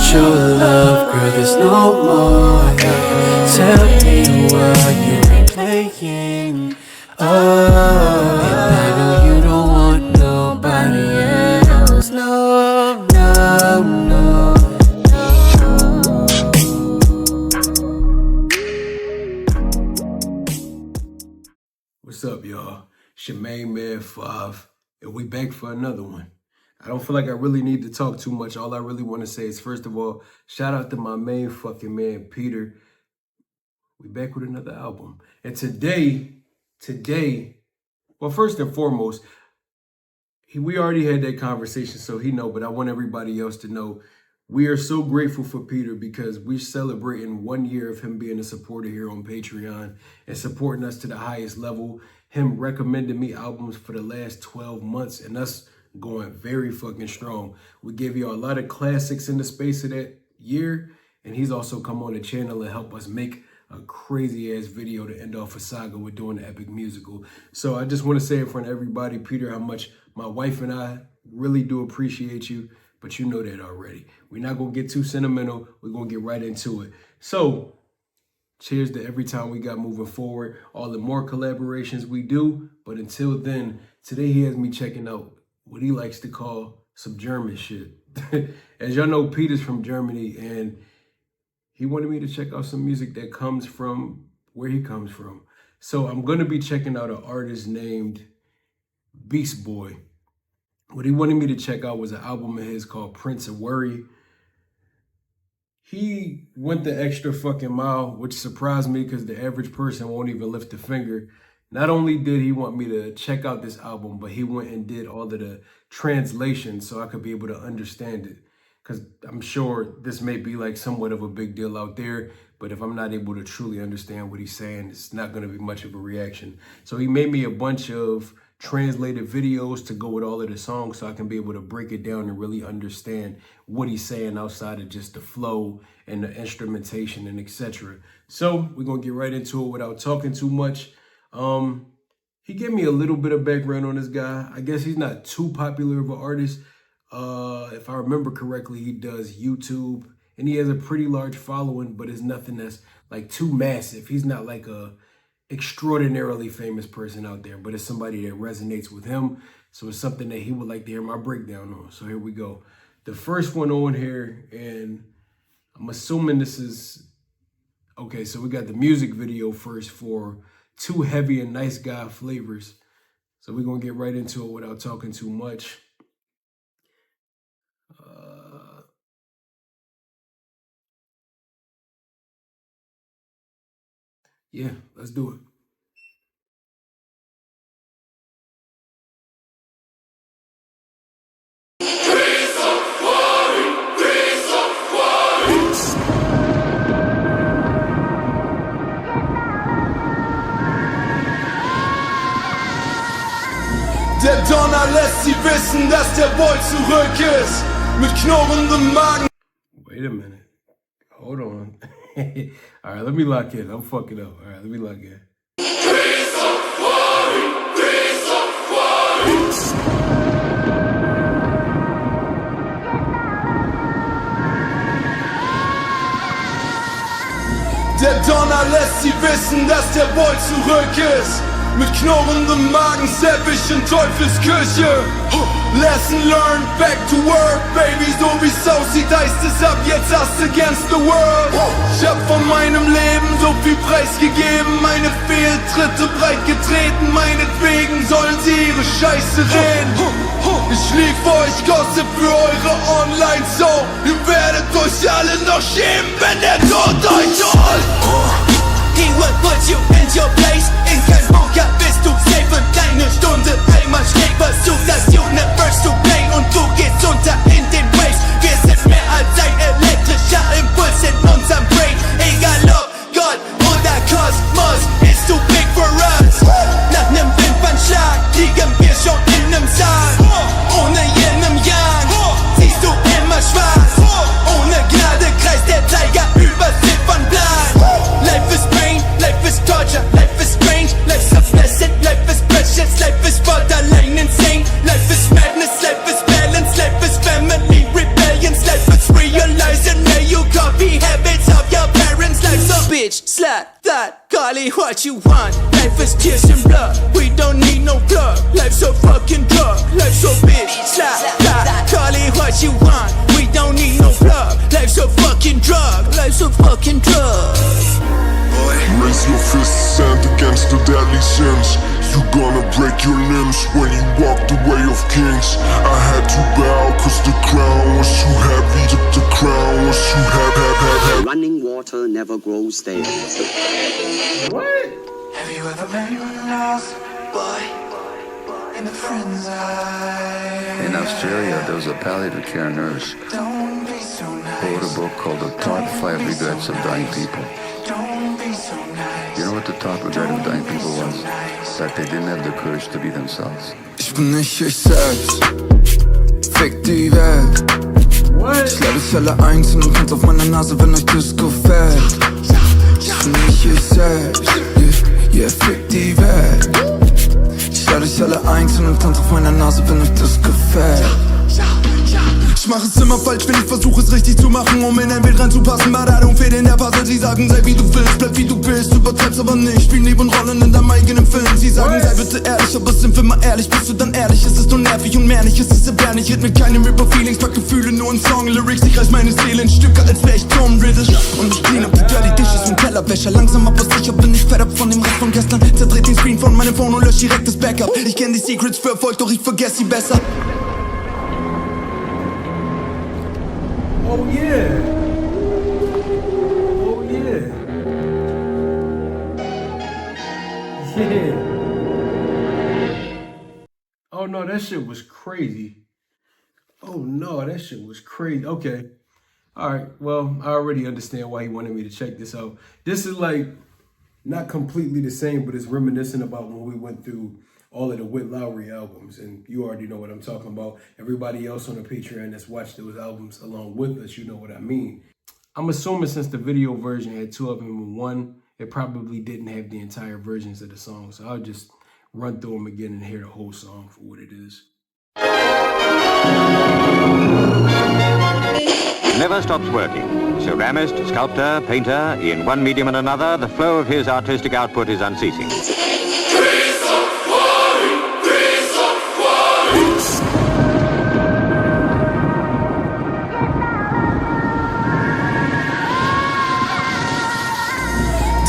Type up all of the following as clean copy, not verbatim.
your love, girl, there's no more. Tell me what you been playing. Oh, and I know you don't want nobody else. No, no, no. What's up, y'all? It's your main man 5, and we back for another one. I don't feel like I really need to talk too much. All I really want to say is, first of all, shout out to my main fucking man, Peter. We back with another album. And today, well, first and foremost, we already had that conversation, so he know, but I want everybody else to know we are so grateful for Peter because we're celebrating 1 year of him being a supporter here on Patreon and supporting us to the highest level. Him recommending me albums for the last 12 months and us going very fucking strong. We gave you a lot of classics in the space of that year, and he's also come on the channel and helped us make a crazy ass video to end off a saga with doing the epic musical. So I just want to say in front of everybody, Peter, how much my wife and I really do appreciate you, but you know that already. We're not gonna get too sentimental. We're gonna get right into it. So cheers to every time we got moving forward, all the more collaborations we do. But until then, today he has me checking out what he likes to call some German shit. As y'all know, Peter's from Germany, and he wanted me to check out some music that comes from where he comes from. So I'm gonna be checking out an artist named Beastboy. What he wanted me to check out was an album of his called Prince of Worry. He went the extra fucking mile, which surprised me because the average person won't even lift a finger. Not only did he want me to check out this album, but he went and did all of the translations so I could be able to understand it. Because I'm sure this may be like somewhat of a big deal out there, but if I'm not able to truly understand what he's saying, it's not going to be much of a reaction. So he made me a bunch of translated videos to go with all of the songs so I can be able to break it down and really understand what he's saying outside of just the flow and the instrumentation and etc. So we're going to get right into it without talking too much. He gave me a little bit of background on this guy. I guess he's not too popular of an artist. If I remember correctly, he does YouTube and he has a pretty large following, but it's nothing that's like too massive. He's not like a extraordinarily famous person out there, but it's somebody that resonates with him. So it's something that he would like to hear my breakdown on. So here we go. The first one on here, and I'm assuming this is, okay, so we got the music video first for Too Heavy and Nice Guy Flavors. So we're going to get right into it without talking too much. Yeah, let's do it. Der Donner lässt sie wissen, dass der Boy zurück ist. Mit knurrendem Magen. Wait a minute. Hold on. All right, let me lock in. I'm fucking up. All right, let me lock in. Der Donner lässt sie wissen, dass der Boy zurück ist. Mit knurrendem Magen step ich in Teufelsküche. Lesson learned, back to work, baby, so wie's aussieht, heißt es ab jetzt us against the world. Ich hab von meinem Leben so viel preisgegeben, meine Fehltritte breit getreten, meinetwegen sollen sie ihre Scheiße reden. Ich lief euch Gossip für eure Online-Show, ihr werdet euch alle noch schämen, wenn der Tod euch holt. He will put you in your place. In kein Bunker bist du safe und deine Stunde einmal schlägt. Versuch das Universe zu play und du gehst unter in den Waves. Wir sind mehr als ein elektrischer Impuls in unserem Brain. Egal ob Gott oder Kosmos, ist too big for us. Nach nem Wimpernschlag liegen wir schon in nem Sarg. Ohne jenem Jan siehst du immer schwarz. Ohne Gnade kreist der Zeiger über Ziffernblatt. Life is pain, life is torture, life is strange, life's obsessed, life is precious, life is borderline insane, life is madness, life is balance, life is family. bitch, slut, that, call it what you want. Life is tears and blood, we don't need no plug. Life's a fucking drug, life's a bitch, slut, that, call it what you want. We don't need no plug, life's a fucking drug, life's a fucking drug. Raise your fists and against the deadly sins. You gonna break your limbs when you walk the way of kings. I had to bow cause the crown was too heavy. The crown was too heavy. Running water never grows stale. What? Have you ever met anyone else? Boy, in the friend's eye. In Australia, there was a palliative care nurse Don't be so nice. who wrote a book called The Top 5 Regrets of Dying People. Don't be so nice. You know what the top regret of dying people was? That they didn't have the courage to be themselves. Ich bin nicht ich selbst, fick die Welt. What? Ich lade Zelle 1 und tanz auf meiner Nase, wenn euch das gefällt. Ich bin nicht ich selbst, yeah, fick die Welt. Ich lade Zelle 1 und tanz auf meiner Nase, wenn euch das gefällt. Ich mach es immer falsch, wenn ich versuche es richtig zu machen, um in ein Bild reinzupassen. Badadum fehlt in der Puzzle, sie sagen, sei wie du willst, bleib wie du bist, übertreib's aber nicht, spiel Nebenrollen in deinem eigenen Film. Sie sagen, sei bitte ehrlich, aber sind wir mal ehrlich, bist du dann ehrlich? Es ist nur nervig und mehr nicht, es ist erbärmlich. Red mit keinem über Feelings, pack Gefühle nur in Song-Lyrics. Ich reiß meine Seele in Stücke, als wär ich Tom Riddle. Und ich clean up die Dirty Dishes und Tellerwäscher. Langsam aber sicher bin ich fed up von dem Rest von gestern. Zerdreht den Screen von meinem Phone und lösch direkt das Backup. Ich kenn die Secrets für Erfolg, doch ich vergess sie besser. Oh yeah. Oh yeah. Yeah. Oh no, that shit was crazy. Oh no, that shit was crazy. Okay. Alright, well, I already understand why he wanted me to check this out. This is like not completely the same, but it's reminiscent about when we went through all of the Whit Lowry albums, and you already know what I'm talking about. Everybody else on the Patreon that's watched those albums along with us, you know what I mean. I'm assuming since the video version had 2 of them in one, it probably didn't have the entire versions of the song, so I'll just run through them again and hear the whole song for what it is. Never stops working. Ceramist, sculptor, painter, in one medium and another, the flow of his artistic output is unceasing.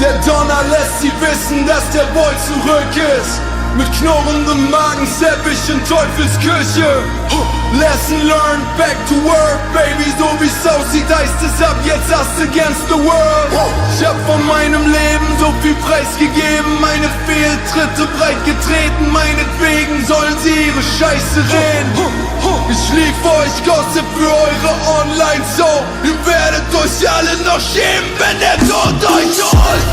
Der Donner lässt sie wissen, dass der Boy zurück ist. Mit knurrendem Magen stepp ich in Teufels Küche. Lesson learned, back to work, baby, so wie's aussieht, heißt es ab jetzt us against the world. Ich hab von meinem Leben so viel preisgegeben, meine Fehltritte breit getreten, meinetwegen sollen sie ihre Scheiße reden. Ich lief euch Gossip für eure Online-Show, ihr werdet euch alle noch schämen, wenn der Tod euch holt.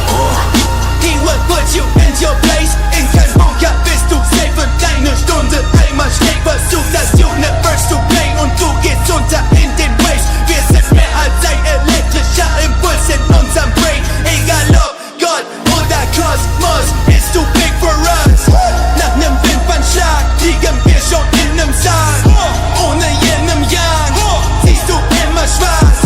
He will put you in your place. In kein Bunker bist du safe für deine Stunde. Einmal schräg versucht das Universe zu play und du gehst unter in den Waves. Wir sind mehr als ein elektrischer Impuls in unserem Brain. Egal ob Gott oder Kosmos, ist du big for us. Nach nem Wimpernschlag liegen wir schon in nem Sarg. Ohne Yin im Yang siehst du immer schwarz.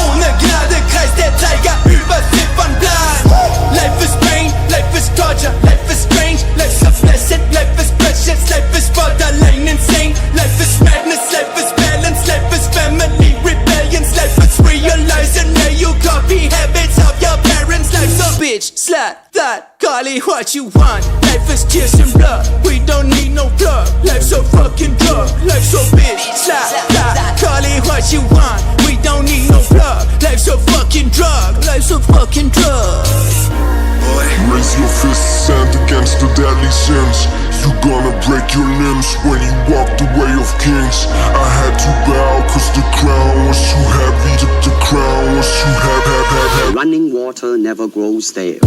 Ohne Gnade kreist der Zeiger über Ziffernblatt. Life is pain, life is torture, life is strange, life's obsessed, life is precious, life is borderline insane, life is madness, life is balance, life is family rebellions, life is realizing that you copy habits of your parents, life's a bitch, slut, that, call it what you want, life is tears and blood, we don't need no plug, life's a fucking drug, life's a bitch, slut, that, call it what you want, we don't need no plug, life's a fucking drug, life's a fucking drug. Raise your fists and against the deadly sins. You gonna break your limbs when you walk the way of kings. I had to bow cause the crown was too heavy. The crown was too heavy. Running water never grows stale.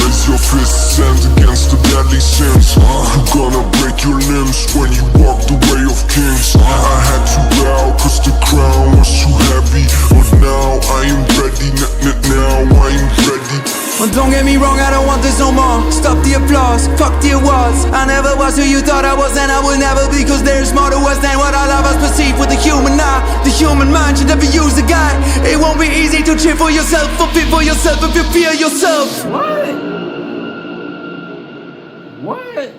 Raise your fists and against the deadly sins. You gonna break your limbs when you walk the way of kings. I had to bow cause the crown was too heavy. But now I am ready, now I am ready. And don't get me wrong, I don't want this no more. Stop the applause, fuck the awards. I never was who you thought I was, and I will never be, cause there's more to us than what all of us perceive with the human eye. The human mind should never use a guide. It won't be easy to cheer for yourself or fear for yourself if you fear yourself. What?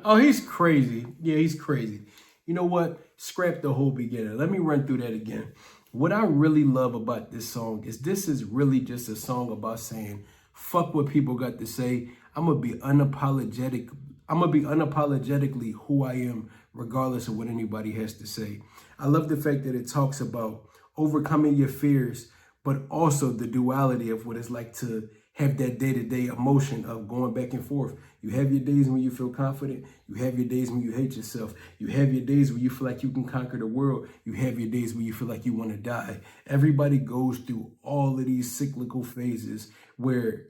Oh, he's crazy. Yeah, he's crazy. You know what? Scrap the whole beginning. Let me run through that again. What I really love about this song is this is really just a song about saying, fuck what people got to say. I'm gonna be unapologetic. I'm gonna be unapologetically who I am, regardless of what anybody has to say. I love the fact that it talks about overcoming your fears, but also the duality of what it's like to have that day-to-day emotion of going back and forth. You have your days when you feel confident. You have your days when you hate yourself. You have your days where you feel like you can conquer the world. You have your days where you feel like you want to die. Everybody goes through all of these cyclical phases where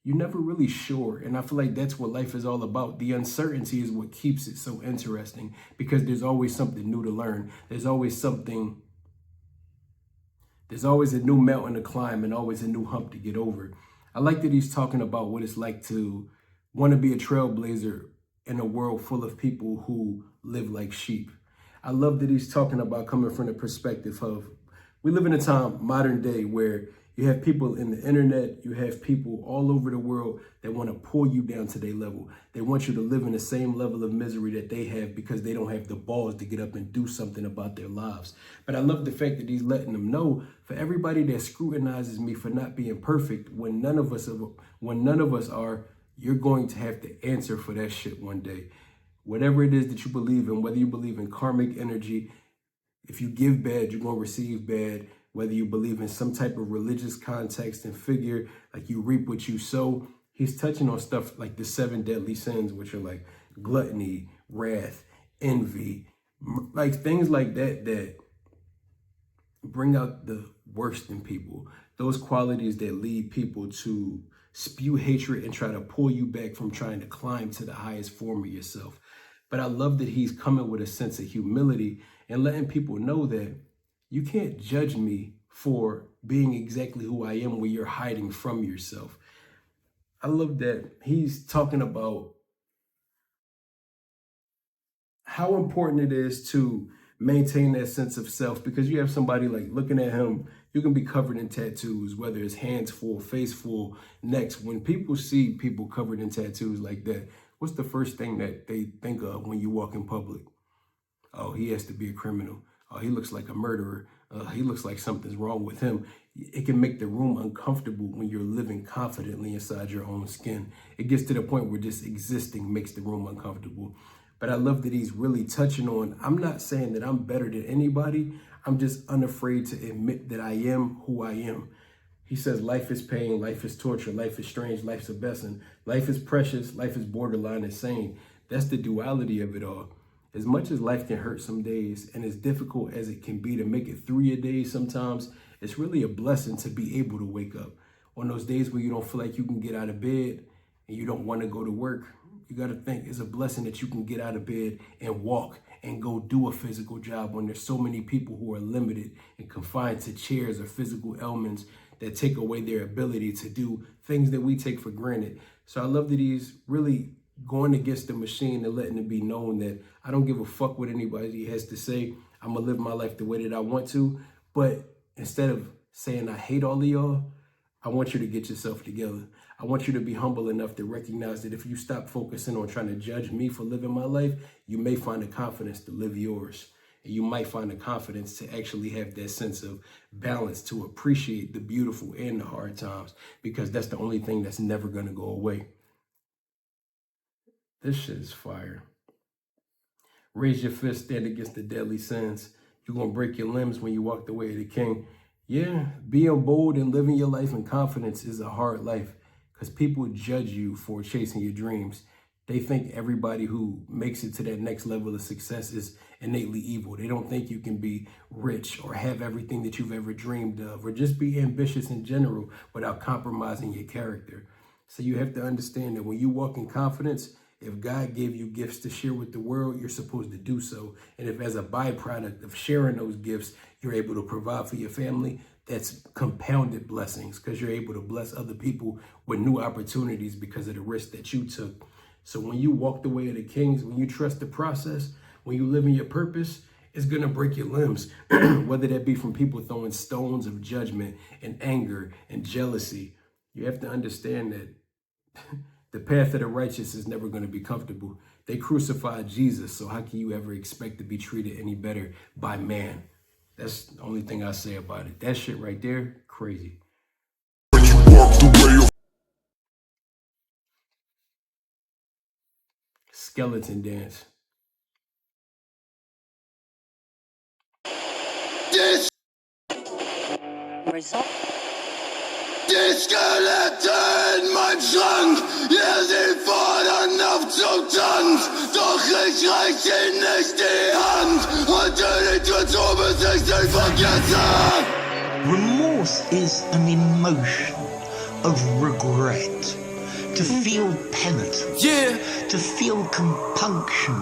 you're never really sure. And I feel like that's what life is all about. The uncertainty is what keeps it so interesting because there's always something new to learn. There's always a new mountain to climb and always a new hump to get over. I like that he's talking about what it's like to want to be a trailblazer in a world full of people who live like sheep. I love that he's talking about coming from the perspective of, we live in a time, modern day, where you have people in the internet, you have people all over the world that want to pull you down to their level. They want you to live in the same level of misery that they have because they don't have the balls to get up and do something about their lives. But I love the fact that he's letting them know, for everybody that scrutinizes me for not being perfect, when none of us are, you're going to have to answer for that shit one day. Whatever it is that you believe in, whether you believe in karmic energy, if you give bad, you're going to receive bad. Whether you believe in some type of religious context and figure, like you reap what you sow, he's touching on stuff like the 7 deadly sins, which are like gluttony, wrath, envy, like things like that, that bring out the worst in people. Those qualities that lead people to spew hatred and try to pull you back from trying to climb to the highest form of yourself. But I love that he's coming with a sense of humility and letting people know that you can't judge me for being exactly who I am when you're hiding from yourself. I love that he's talking about how important it is to maintain that sense of self, because you have somebody like looking at him, you can be covered in tattoos, whether it's hands full, face full, necks. When people see people covered in tattoos like that, what's the first thing that they think of when you walk in public? Oh, he has to be a criminal. Oh, he looks like a murderer. He looks like something's wrong with him. It can make the room uncomfortable when you're living confidently inside your own skin. It gets to the point where just existing makes the room uncomfortable. But I love that he's really touching on, I'm not saying that I'm better than anybody. I'm just unafraid to admit that I am who I am. He says life is pain, life is torture, life is strange, life's a blessing. Life is precious, life is borderline insane. That's the duality of it all. As much as life can hurt some days, and as difficult as it can be to make it through your days sometimes, it's really a blessing to be able to wake up. On those days where you don't feel like you can get out of bed and you don't want to go to work, you got to think it's a blessing that you can get out of bed and walk and go do a physical job when there's so many people who are limited and confined to chairs or physical ailments that take away their ability to do things that we take for granted. So I love that he's really going against the machine and letting it be known that I don't give a fuck what anybody has to say. I'm gonna live my life the way that I want to. But instead of saying I hate all of y'all, I want you to get yourself together. I want you to be humble enough to recognize that if you stop focusing on trying to judge me for living my life, you may find the confidence to live yours. And you might find the confidence to actually have that sense of balance, to appreciate the beautiful and the hard times, because that's the only thing that's never gonna go away. This shit is fire. Raise your fist, stand against the deadly sins. You're going to break your limbs when you walk the way of the king. Yeah, being bold and living your life in confidence is a hard life because people judge you for chasing your dreams. They think everybody who makes it to that next level of success is innately evil. They don't think you can be rich or have everything that you've ever dreamed of or just be ambitious in general without compromising your character. So you have to understand that when you walk in confidence, if God gave you gifts to share with the world, you're supposed to do so. And if as a byproduct of sharing those gifts, you're able to provide for your family, that's compounded blessings because you're able to bless other people with new opportunities because of the risk that you took. So when you walk the way of the kings, when you trust the process, when you live in your purpose, It's going to break your limbs, whether that be from people throwing stones of judgment and anger and jealousy. You have to understand that the path of the righteous is never going to be comfortable. They crucified Jesus, so how can you ever expect to be treated any better by man? That's the only thing I say about it. That shit right there, crazy. Skeleton dance. This Die Skelette in meinem Schrank, ja, sie fordern auf zum Tanz, doch ich reich ihnen nicht die Hand und die Tür zu, bis ich sie vergesse. Remorse is an emotion of regret. To feel penitent, to feel compunction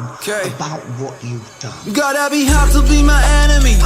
about what you've done. Gotta be hard to be my enemy,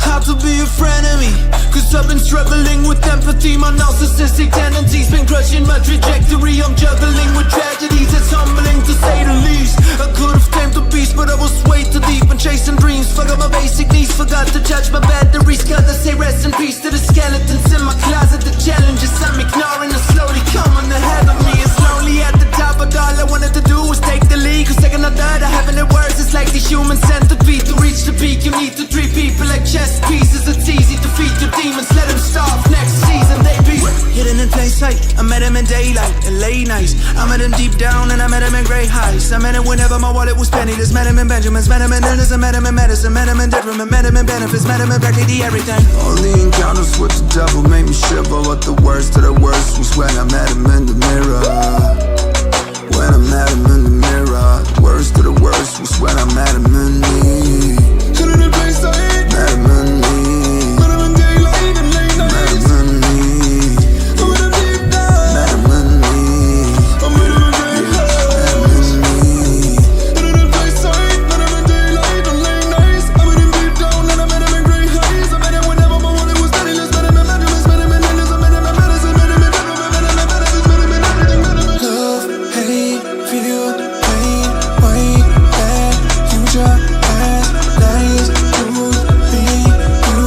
hard to be a friend of me. Cause I've been struggling with empathy. My narcissistic tendencies been crushing my trajectory. I'm juggling with tragedies, it's humbling to say the least. I could have tamed the beast, but I was way too deep in chasing dreams. Forgot my basic needs, forgot to charge my batteries. Gotta say rest in peace to the skeletons in my closet. The challenges I'm ignoring are slowly coming ahead of me. It's lonely at the top, but all I wanted to do was take the lead. Cause second or third, I haven't it worse. It's like the human centipede. To reach the peak, you need to treat people like chess pieces. It's easy to feed your demons, let them starve next season. They be hidden in plain sight. I met him in daylight and late nights. I met him deep down and I met him in great heights. I met him whenever my wallet was penniless. Met him in Benjamins, met him in illness, and met him in medicine. Met him in detriment, met him in benefits. Met him in practically everything. All the encounters with the devil made me shiver, but the worst of the worst was when I met him in the mirror. When I met him in the mirror, the worst of the worst was when I met him in me. Hidden in plain sight, Met him in me. met him in daylight and late Met nights. him in me. I met him deep down, Met him in me. I met him in great heights. Met him in me. Hidden in plain sight, met him in daylight and late nights. I met him deep down and I met him in great heights. I met him whenever my wallet was penniless. Met him in Benjamins, met him in illness, I met him in medicine. Met him in detriment, met him in medicine. Met him in everything, met him in love, hate, feel your pain, white, bad, you just ask, lies, truth, be you,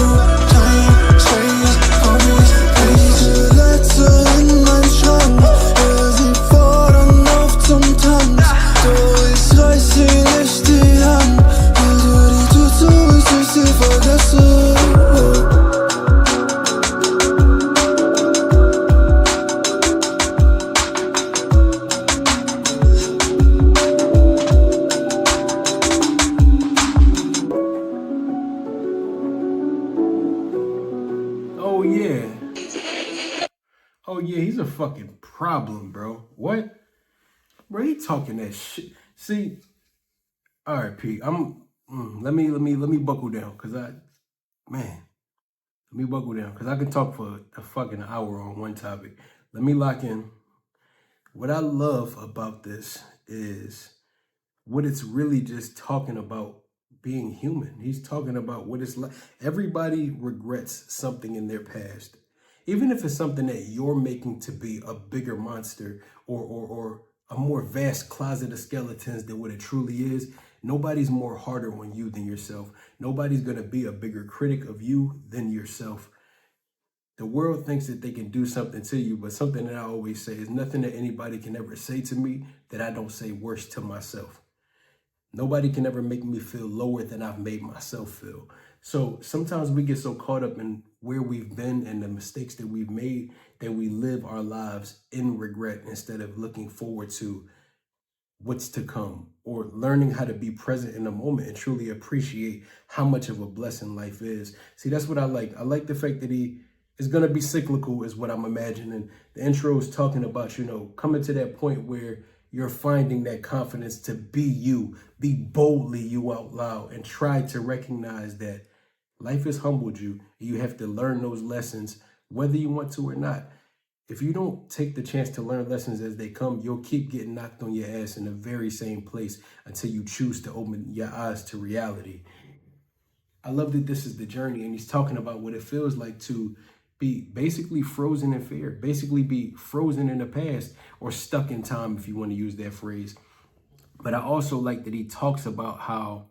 time, space, promise, please. Skelette in meinem Schrank, ja, sie fordern auf zum Tanz. Doch ich reiß ihnen nicht die Hand, weil die Tür zu ist, ich sie vergesse. Oh yeah. Oh yeah, he's a fucking problem, bro. What? Bro, he talking that shit. See, all right, Pete. Let me buckle down, cause let me buckle down, cause I can talk for a fucking hour on one topic. Let me lock in. What I love about this is what it's really just talking about being human. He's talking about what it's like. Everybody regrets something in their past. Even if it's something that you're making to be a bigger monster or a more vast closet of skeletons than what it truly is, nobody's more harder on you than yourself. Nobody's going to be a bigger critic of you than yourself. The world thinks that they can do something to you, but something that I always say is nothing that anybody can ever say to me that I don't say worse to myself. Nobody can ever make me feel lower than I've made myself feel. So sometimes we get so caught up in where we've been and the mistakes that we've made that we live our lives in regret instead of looking forward to what's to come or learning how to be present in the moment and truly appreciate how much of a blessing life is. See, that's what I like. I like the fact that he is going to be cyclical is what I'm imagining. The intro is talking about, coming to that point where you're finding that confidence to be you, be boldly you out loud, and try to recognize that life has humbled you. You have to learn those lessons, whether you want to or not. If you don't take the chance to learn lessons as they come, you'll keep getting knocked on your ass in the very same place until you choose to open your eyes to reality. I love that this is the journey, and he's talking about what it feels like to be basically frozen in fear, basically be frozen in the past or stuck in time, if you want to use that phrase. But I also like that he talks about how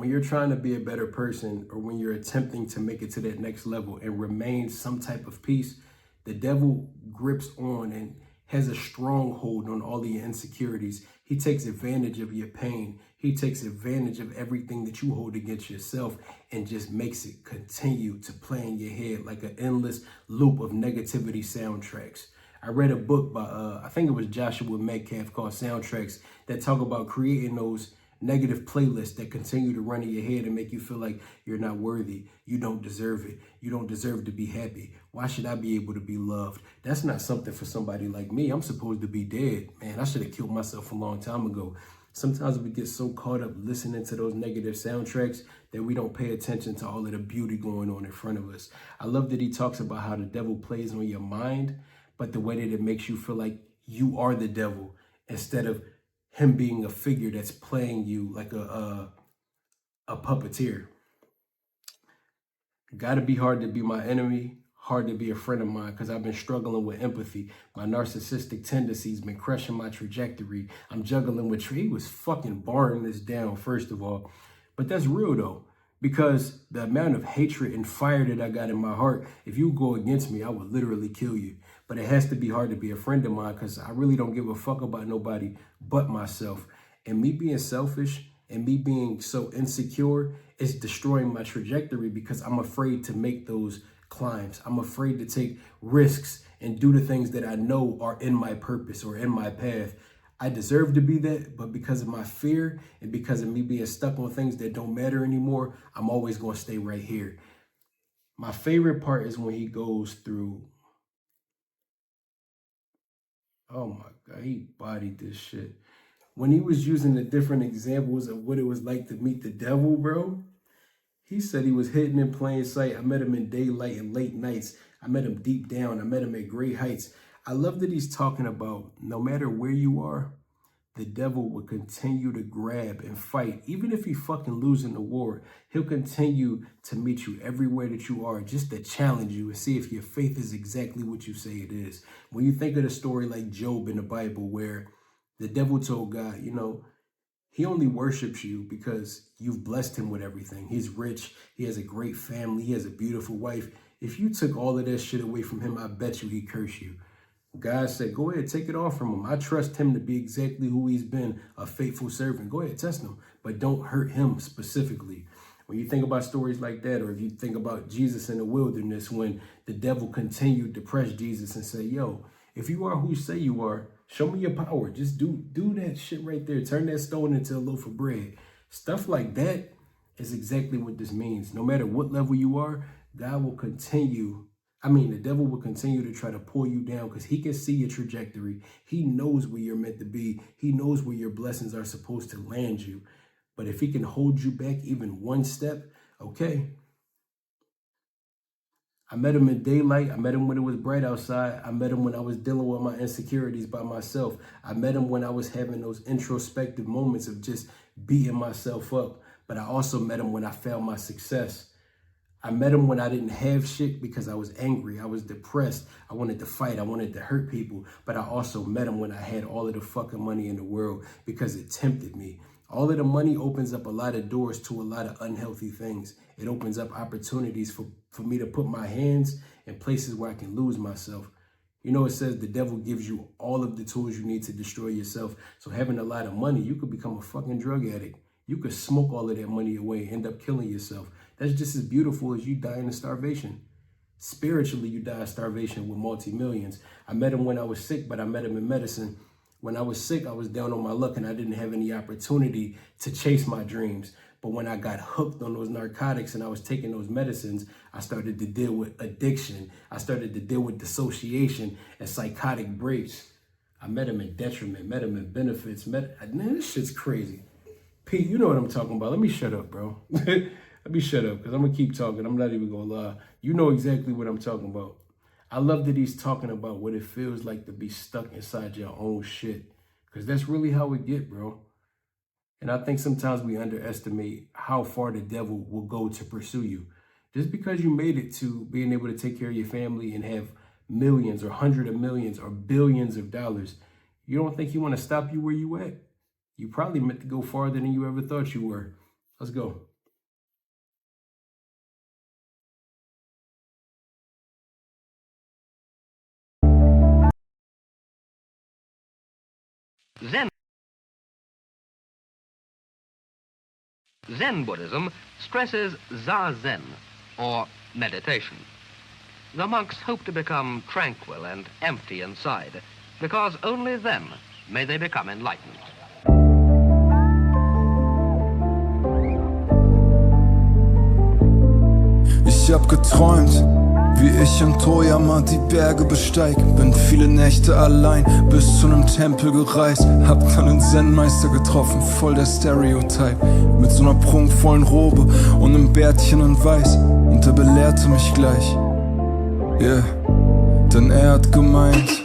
when you're trying to be a better person, or when you're attempting to make it to that next level and remain some type of peace, the devil grips on and has a stronghold on all of your insecurities. He takes advantage of your pain. He takes advantage of everything that you hold against yourself and just makes it continue to play in your head like an endless loop of negativity soundtracks. I read a book by, I think it was Joshua Metcalf, called Soundtracks, that talk about creating those negative playlists that continue to run in your head and make you feel like you're not worthy. You don't deserve it. You don't deserve to be happy. Why should I be able to be loved? That's not something for somebody like me. I'm supposed to be dead. Man, I should have killed myself a long time ago. Sometimes we get so caught up listening to those negative soundtracks that we don't pay attention to all of the beauty going on in front of us. I love that he talks about how the devil plays on your mind, but the way that it makes you feel like you are the devil instead of him being a figure that's playing you like a puppeteer. Gotta be hard to be my enemy, hard to be a friend of mine, because I've been struggling with empathy. My narcissistic tendencies been crushing my trajectory. I'm juggling with He was fucking barring this down, first of all. But that's real though, because the amount of hatred and fire that I got in my heart, if you go against me, I would literally kill you. But it has to be hard to be a friend of mine, because I really don't give a fuck about nobody but myself. And me being selfish and me being so insecure is destroying my trajectory, because I'm afraid to make those climbs. I'm afraid to take risks and do the things that I know are in my purpose or in my path. I deserve to be that, but because of my fear and because of me being stuck on things that don't matter anymore, I'm always going to stay right here. My favorite part is when he goes through, oh my God, he bodied this shit. When he was using the different examples of what it was like to meet the devil, bro, he said he was hidden in plain sight. I met him in daylight and late nights. I met him deep down. I met him at great heights. I love that he's talking about no matter where you are, the devil will continue to grab and fight. Even if he fucking losing the war, he'll continue to meet you everywhere that you are, just to challenge you and see if your faith is exactly what you say it is. When you think of the story like Job in the Bible, where the devil told God, you know, he only worships you because you've blessed him with everything. He's rich. He has a great family. He has a beautiful wife. If you took all of that shit away from him, I bet you he'd curse you. God said, go ahead, take it off from him. I trust him to be exactly who he's been, a faithful servant. Go ahead, test him, but don't hurt him specifically. When you think about stories like that, or if you think about Jesus in the wilderness, when the devil continued to press Jesus and say, yo, if you are who you say you are, show me your power. Just do that shit right there. Turn that stone into a loaf of bread. Stuff like that is exactly what this means. No matter what level you are, God will continue. The devil will continue to try to pull you down, because he can see your trajectory. He knows where you're meant to be. He knows where your blessings are supposed to land you. But if he can hold you back even one step, okay. I met him in daylight. I met him when it was bright outside. I met him when I was dealing with my insecurities by myself. I met him when I was having those introspective moments of just beating myself up. But I also met him when I found my success. I met him when I didn't have shit because I was angry. I was depressed. I wanted to fight. I wanted to hurt people. But I also met him when I had all of the fucking money in the world, because it tempted me. All of the money opens up a lot of doors to a lot of unhealthy things. It opens up opportunities for me to put my hands in places where I can lose myself. You know, it says the devil gives you all of the tools you need to destroy yourself. So having a lot of money, you could become a fucking drug addict. You could smoke all of that money away and end up killing yourself. That's just as beautiful as you dying of starvation. Spiritually, you die of starvation with multi-millions. I met him when I was sick, but I met him in medicine. When I was sick, I was down on my luck and I didn't have any opportunity to chase my dreams. But when I got hooked on those narcotics and I was taking those medicines, I started to deal with addiction. I started to deal with dissociation and psychotic breaks. I met him in detriment, met him in benefits. Man, this shit's crazy. Pete, you know what I'm talking about. Let me shut up, bro. Let me shut up, because I'm going to keep talking. I'm not even going to lie. You know exactly what I'm talking about. I love that he's talking about what it feels like to be stuck inside your own shit, because that's really how it get, bro. And I think sometimes we underestimate how far the devil will go to pursue you. Just because you made it to being able to take care of your family and have millions or hundreds of millions or billions of dollars, you don't think he want to stop you where you at? You probably meant to go farther than you ever thought you were. Let's go. Zen Buddhism stresses Zazen, or meditation. The monks hope to become tranquil and empty inside, because only then may they become enlightened. Ich hab geträumt, wie ich in Toyama die Berge besteig. Bin viele Nächte allein bis zu nem Tempel gereist. Hab dann einen Zen-Meister getroffen, voll der Stereotype. Mit so ner prunkvollen Robe und nem Bärtchen in Weiß. Und er belehrte mich gleich, yeah, denn er hat gemeint,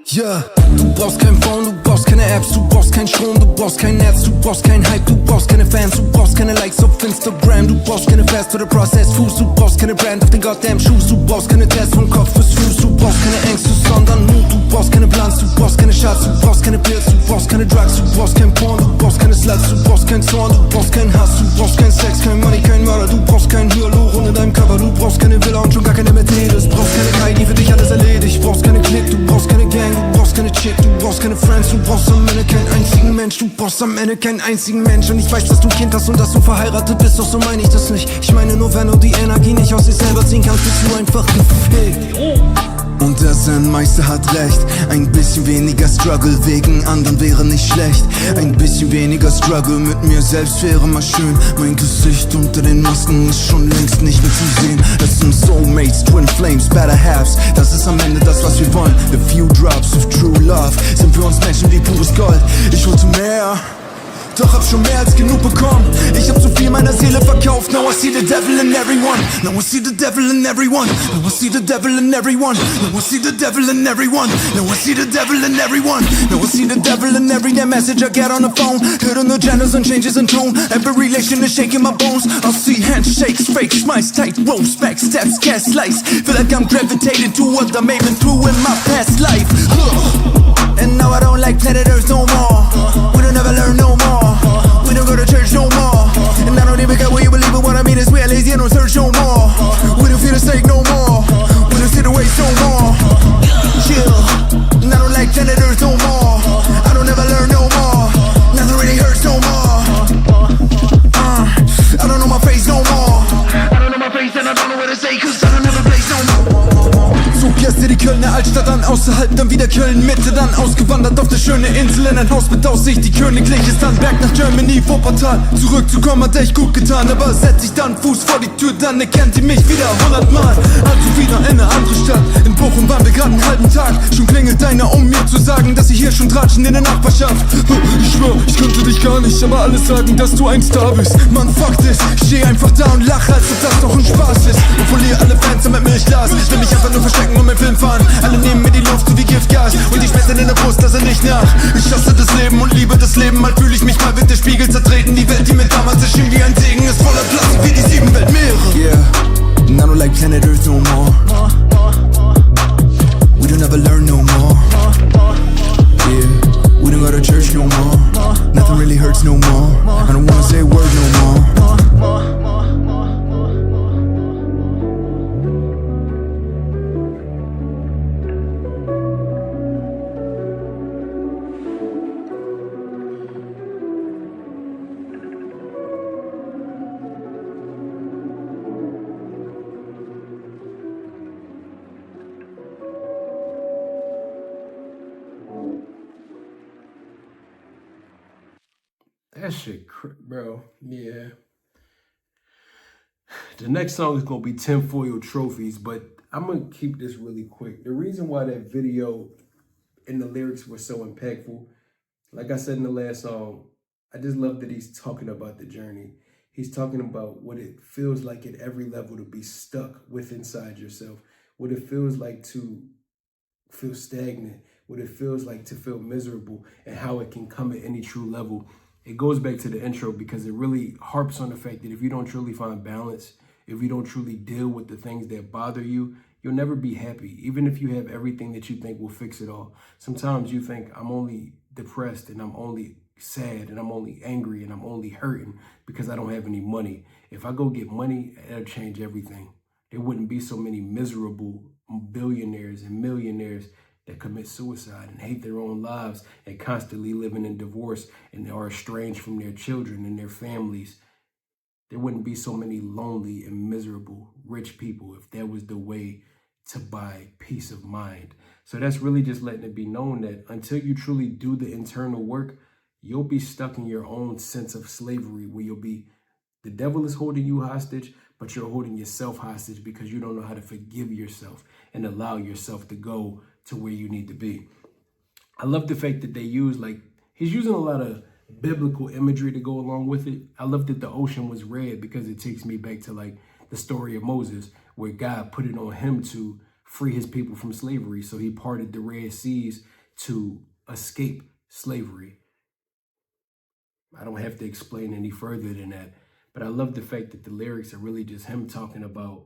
ja, du brauchst kein Phone, du brauchst keine Apps, du brauchst kein Strom, du brauchst kein Netz, du brauchst kein Hype, du brauchst keine Fans, du brauchst keine Likes auf Instagram, du brauchst keine Fast oder Processed Foods, du brauchst keine Brand auf den goddamn Shoes, du brauchst keine Tests von Kopf bis Fuß, du brauchst keine Ängste, sondern Mut, du brauchst keine Plans, du brauchst keine Schatz, du brauchst keine Pills, du brauchst keine Drugs, du brauchst kein Porn, du brauchst keine Sluts, du brauchst kein Zorn, du brauchst keinen Hass, du brauchst kein Sex, kein Money, kein Mörder, du brauchst kein Hyaluron in deinem Cover, du brauchst keine Villa und schon gar keine Mercedes, brauchst keine Kai, die für dich alles erledigt, brauchst keine Klick, du brauchst keine Gang, du brauchst keine Chick, du brauchst keine Friends, du brauchst am Ende keinen einzigen Mensch, du brauchst am Ende keinen einzigen Mensch. Und ich weiß, dass du ein Kind hast und dass du verheiratet bist, doch so meine ich das nicht. Ich meine nur, wenn du die Energie nicht aus dir selber ziehen kannst, bist du einfach gefehlt. Und der Zen-Meister hat recht, ein bisschen weniger Struggle wegen anderen wäre nicht schlecht. Ein bisschen weniger Struggle mit mir selbst wäre mal schön. Mein Gesicht unter den Masken ist schon längst nicht mehr zu sehen. Es sind Soulmates, Twin Flames, Better Halves. Das ist am Ende das, was wir wollen. A few drops of true love. Sind für uns Menschen wie pures Gold. Ich wollte mehr, doch hab schon mehr als genug bekommen. Ich hab so viel meiner Seele verkauft. Now I see the devil in everyone. Now I see the devil in everyone. Now I see the devil in everyone. Now I see the devil in everyone. Now I see the devil in everyone. Now I see the devil in every damn message I get on the phone. Hit on the genders and changes in tone. Every relation is shaking my bones. I'll see handshakes, fake smiles, tight ropes, backstabs, gaslights. Feel like I'm gravitated to what I may been through in my past life. And now I don't like planet Earth no more. We don't ever learn no more. We don't go to church no more. And I don't even care what you believe, but what I mean is we are lazy and don't search no more. We don't feel the stake no more. We don't see the waste no more. Chill. And I don't like planet Earth no more. I don't ever learn no more. Nothing really hurts no more. I don't know my face no more. I don't know my face and I don't know what to say, cause I don't have a place no more. Zog erst die Kölner Altstadt an, außerhalb dann wieder Köln Mitte, dann ausgewandert auf der schönen Insel in ein Haus mit Aussicht, die königlich ist, dann Berg nach Germany, Wuppertal. Zurückzukommen hat echt gut getan, aber setz ich dann Fuß vor die Tür, dann erkennt ihr mich wieder 100 Mal. Also wieder in eine andere Stadt, in Bochum waren wir gerade einen halben Tag. Schon klingelt einer, um mir zu sagen, dass sie hier schon tratschen in der Nachbarschaft. Ich schwör, ich könnte dich gar nicht, aber alles sagen, dass du ein Star bist. Mann, fuck this, ich steh einfach da und lache, als ob das doch ein Spaß ist. Und verliere alle Fans mit Milchglas, will mich einfach nur verstecken und meinen Film fahren. Alle nehmen mir die Luft so wie Giftgas und ich schmetter in der Brust, lasse nicht nach. Ich hasse das Leben und liebe das Leben, mal fühl ich mich, mal wird der Spiegel zertreten. Die Welt, die mir damals erschien wie ein Segen, ist voller Plastik wie die 7 Weltmeere. Yeah, and I don't like planet Earth no more. We don't ever learn no more. Yeah, we don't go to church no more. Nothing really hurts no more. I don't wanna say a word no more. That shit, bro. Yeah. The next song is gonna be Tinfoil Trophies, but I'm gonna keep this really quick. The reason why that video and the lyrics were so impactful, like I said in the last song, I just love that he's talking about the journey. He's talking about what it feels like at every level to be stuck with inside yourself, what it feels like to feel stagnant, what it feels like to feel miserable, and how it can come at any true level. It goes back to the intro because it really harps on the fact that if you don't truly find balance, if you don't truly deal with the things that bother you, you'll never be happy, even if you have everything that you think will fix it all. Sometimes you think, I'm only depressed and I'm only sad and I'm only angry and I'm only hurting because I don't have any money. If I go get money, it'll change everything. There wouldn't be so many miserable billionaires and millionaires that commit suicide and hate their own lives and constantly living in divorce and are estranged from their children and their families. There wouldn't be so many lonely and miserable rich people if that was the way to buy peace of mind. So that's really just letting it be known that until you truly do the internal work, you'll be stuck in your own sense of slavery where the devil is holding you hostage, but you're holding yourself hostage because you don't know how to forgive yourself and allow yourself to go to where you need to be. I love the fact that they use, he's using a lot of biblical imagery to go along with it. I love that the ocean was red because it takes me back to the story of Moses, where God put it on him to free his people from slavery. So he parted the Red Seas to escape slavery. I don't have to explain any further than that. But I love the fact that the lyrics are really just him talking about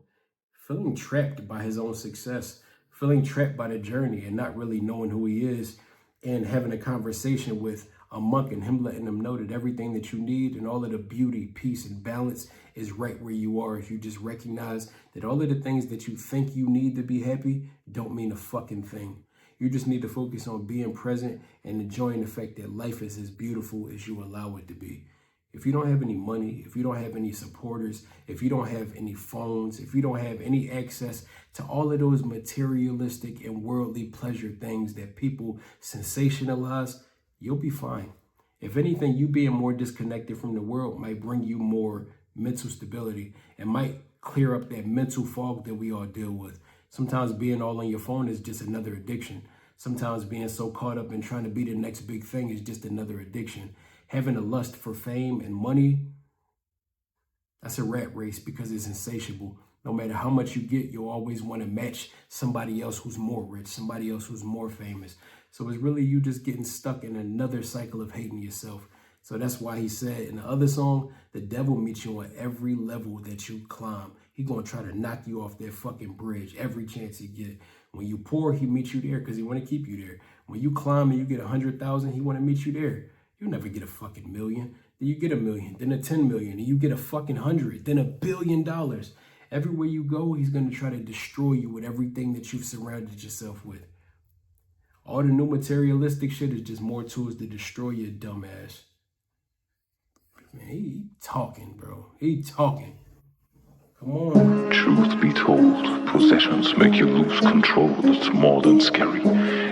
feeling trapped by his own success, feeling trapped by the journey and not really knowing who he is, and having a conversation with a monk and him letting them know that everything that you need and all of the beauty, peace, and balance is right where you are. If you just recognize that all of the things that you think you need to be happy don't mean a fucking thing. You just need to focus on being present and enjoying the fact that life is as beautiful as you allow it to be. If you don't have any money, if you don't have any supporters, if you don't have any phones, if you don't have any access to all of those materialistic and worldly pleasure things that people sensationalize, you'll be fine. If anything, you being more disconnected from the world might bring you more mental stability and might clear up that mental fog that we all deal with. Sometimes being all on your phone is just another addiction. Sometimes being so caught up in trying to be the next big thing is just another addiction. Having a lust for fame and money, that's a rat race because it's insatiable. No matter how much you get, you'll always want to match somebody else who's more rich, somebody else who's more famous. So it's really you just getting stuck in another cycle of hating yourself. So that's why he said in the other song, the devil meets you on every level that you climb. He's going to try to knock you off that fucking bridge every chance he get. When you poor, he meets you there because he want to keep you there. When you climb and you get 100,000, he want to meet you there. You'll never get a fucking million. Then you get a million, then a 10 million, and you get a fucking 100, then $1 billion. Everywhere you go, he's going to try to destroy you with everything that you've surrounded yourself with. All the new materialistic shit is just more tools to destroy your dumb ass. Man, he talking, bro. He talking. Come on. Truth be told, possessions make you lose control. It's more than scary.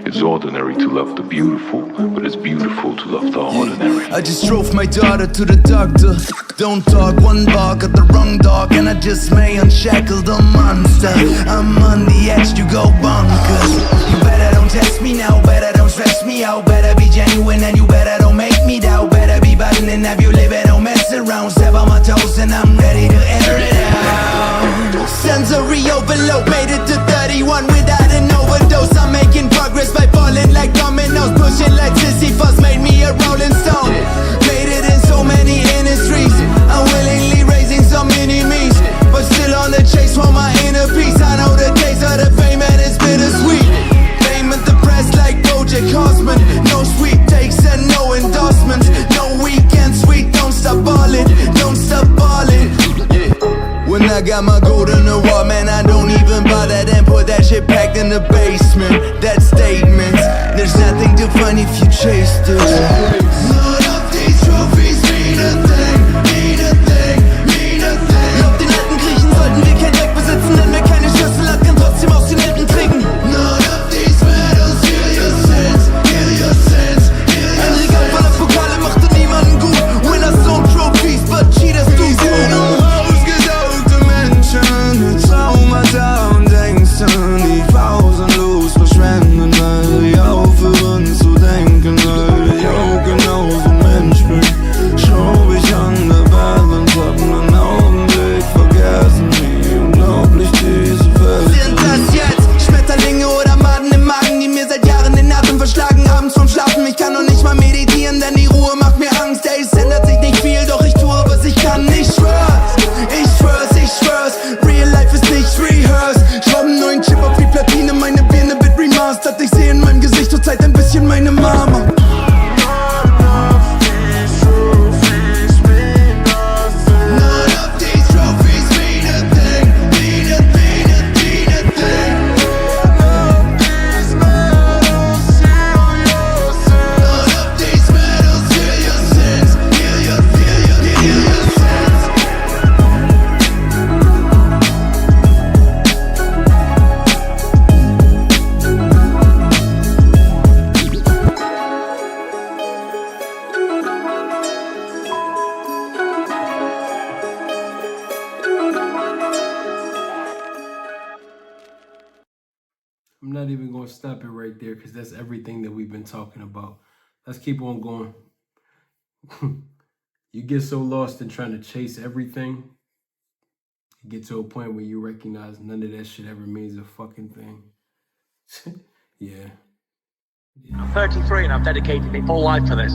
It's ordinary to love the beautiful, but it's beautiful to love the ordinary. I just drove my daughter to the doctor. Don't talk, one bark at the wrong dog, and I just may unshackle the monster. I'm on the edge to go bonkers. You better don't test me now, better don't stress me out. Better be genuine and you better don't make me doubt. Better be button and have you live it, don't mess around. Step on my toes and I'm ready to air it out. Sensory overload, made it to 31 without an overdose. I'm making progress by falling like dominoes, pushing like Sisyphus, made me a rolling stone. Made it in so many industries, unwillingly raising some enemies, but still on the chase for my inner peace. I know the taste of the fame and it's bittersweet. Fame at the press like Bojack Horseman. No sweet takes and no endorsements. No weekend sweet, don't stop ballin', don't stop ballin'. When I got my golden award, man, I don't even bother, then put that shit back in the basement. That statement, there's nothing to find if you chase this. None of these trophies mean a thing, mean a thing, mean a thing. Laut den alten Griechen sollten wir kein Dreck besitzen, denn wer keine Schüssel hat, kann trotzdem aus den Lippen trinken. None of these medals, heal your sins, heal your sins, heal your sins. Ein Regal voller Pokale macht doch niemanden gut. Winners don't trophies, but cheaters do good. Traumata und Ängste, die pausenlos verschwenden, weil die aufhören zu denken, weil die auch genauso not even going to stop it right there because that's everything that we've been talking about. Let's keep on going. You get so lost in trying to chase everything, you get to a point where you recognize none of that shit ever means a fucking thing. Yeah. I'm 33 and I've dedicated my whole life to this.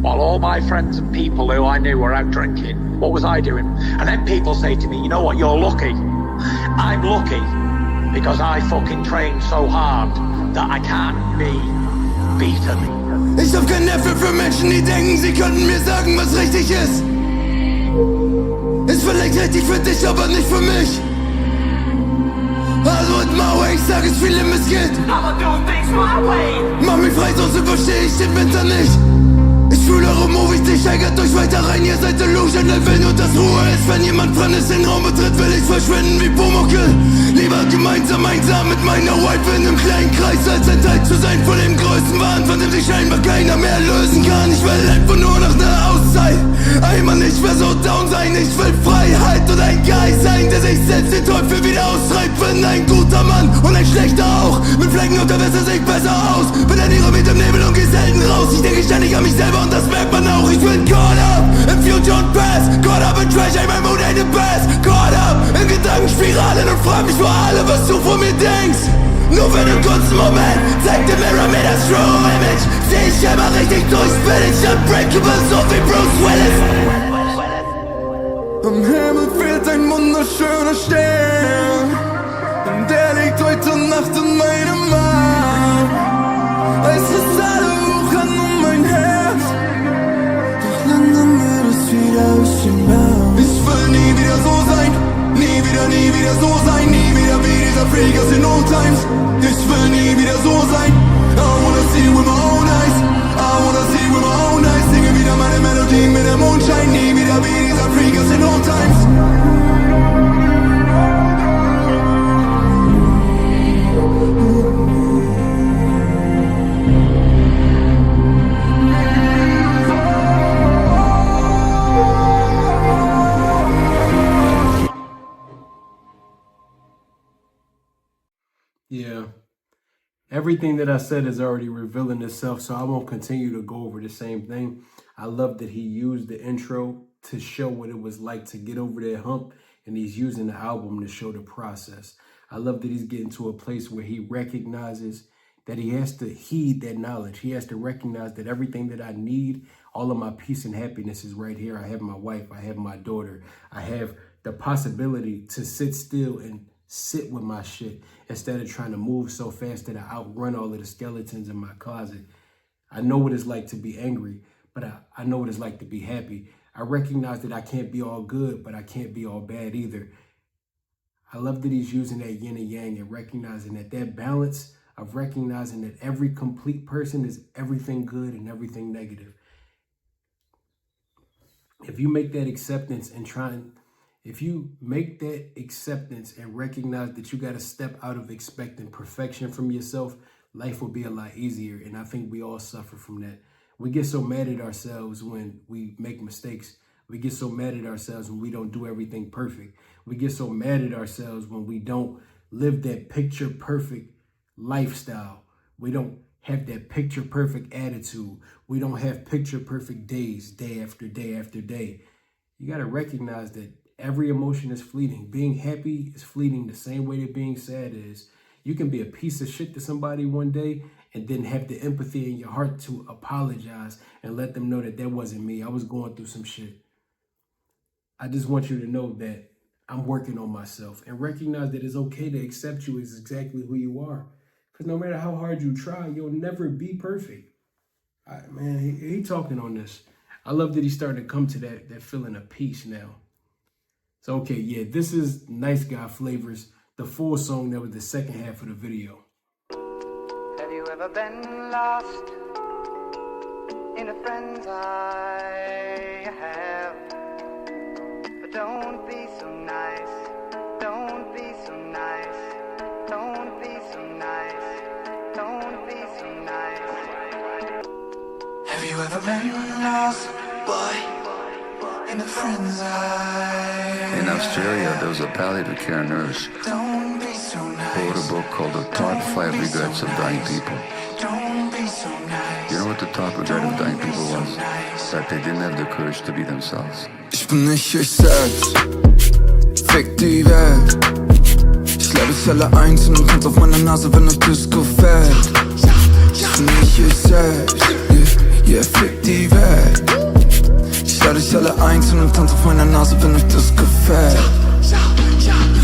While all my friends and people who I knew were out drinking, what was I doing? And then people say to me, you know what, you're lucky. I'm lucky because I fucking trained so hard that I can't be beaten. Ich hab kein Nerv für Menschen, die denken, sie könnten mir sagen, was richtig ist. Ist vielleicht richtig für dich, aber nicht für mich. Also und Mauer, ich sag es, wie schlimm es geht. Aber do things my way. Mach mich frei, sonst übersteh ich den Winter nicht. Ich fühle eure Movies, die steigert euch weiter rein. Ihr seid delusional, wenn nur das Ruhe ist. Wenn jemand Fremdes den Raum betritt, will ich verschwinden wie Pumuckl. Lieber gemeinsam einsam mit meiner Wife in einem kleinen Kreis, als ein Teil zu sein von dem größten Wahn, von dem sich scheinbar keiner mehr lösen kann. Ich will einfach nur nach einer Auszeit, einmal nicht mehr so down sein. Ich will Freiheit und ein Geist sein, der sich selbst den Teufel wieder austreibt. Bin ein guter Mann und ein schlechter auch. Mit Flecken und der Wässer sehe ich besser aus. Bin ein Iro mit dem Nebel und geh selten raus. Ich denke ständig an mich selber und das merkt man auch. Ich bin caught up in future und past, caught up in trash, ey, mein Mood ain't the best. Caught up in Gedankenspiralen und frag mich vor allem, was du von mir denkst. Nur für einen kurzen Moment zeigt der Mirror mir das True Image. Seh ich immer richtig durch, bin ich unbreakable, so wie Bruce Willis. Am Himmel fehlt ein wunderschöner Stern, und der liegt heute Nacht in meinem Arm. Es ist alle Wuchern um mein Herz, doch langsam wird es wieder ein bisschen warm. Ich will nie wieder so sein, nie wieder so sein, nie wieder wie dieser Freakers in Old Times. Ich will nie wieder so sein, I wanna see with my own eyes, I wanna see with my own eyes. Singe wieder meine Melodien mit dem Mondschein, nie wieder wie dieser Freakers in Old Times. Yeah. Everything that I said is already revealing itself, so I won't continue to go over the same thing. I love that he used the intro to show what it was like to get over that hump, and he's using the album to show the process. I love that he's getting to a place where he recognizes that he has to heed that knowledge. He has to recognize that everything that I need, all of my peace and happiness is right here. I have my wife, I have my daughter, I have the possibility to sit still and sit with my shit instead of trying to move so fast that I outrun all of the skeletons in my closet. I know what it's like to be angry, but I know what it's like to be happy. I recognize that I can't be all good, but I can't be all bad either. I love that he's using that yin and yang and recognizing that balance of recognizing that every complete person is everything good and everything negative. If you make that acceptance and if you make that acceptance and recognize that you got to step out of expecting perfection from yourself, life will be a lot easier. And I think we all suffer from that. We get so mad at ourselves when we make mistakes. We get so mad at ourselves when we don't do everything perfect. We get so mad at ourselves when we don't live that picture perfect lifestyle. We don't have that picture perfect attitude. We don't have picture perfect days, day after day after day. You got to recognize that every emotion is fleeting. Being happy is fleeting the same way that being sad is. You can be a piece of shit to somebody one day and then have the empathy in your heart to apologize and let them know that that wasn't me. I was going through some shit. I just want you to know that I'm working on myself and recognize that it's okay to accept you as exactly who you are. Because no matter how hard you try, you'll never be perfect. Man, he talking on this. I love that he's starting to come to that feeling of peace now. So, okay, yeah, this is Nice Guy Flavors, the full song that was the second half of the video. Have you ever been lost in a friend's eye? You have. But don't be so nice. Don't be so nice. Don't be so nice. Don't be so nice. Have you ever been lost, boy, in a friend's eye? In Australia, there was a palliative care nurse. Don't be so nice. wrote a book called The Top 5 Regrets of Dying People. You know what the top regret of dying people was? That they didn't have the courage to be themselves. Ich bin nicht ich selbst, fick die Welt. Ich lade euch alle einzeln und tanzt auf meiner Nase, wenn euch das gefällt. Ich bin nicht ich selbst, yeah, fick die Welt. Ich lade euch alle einzeln und tanzt auf meiner Nase, wenn euch das gefällt.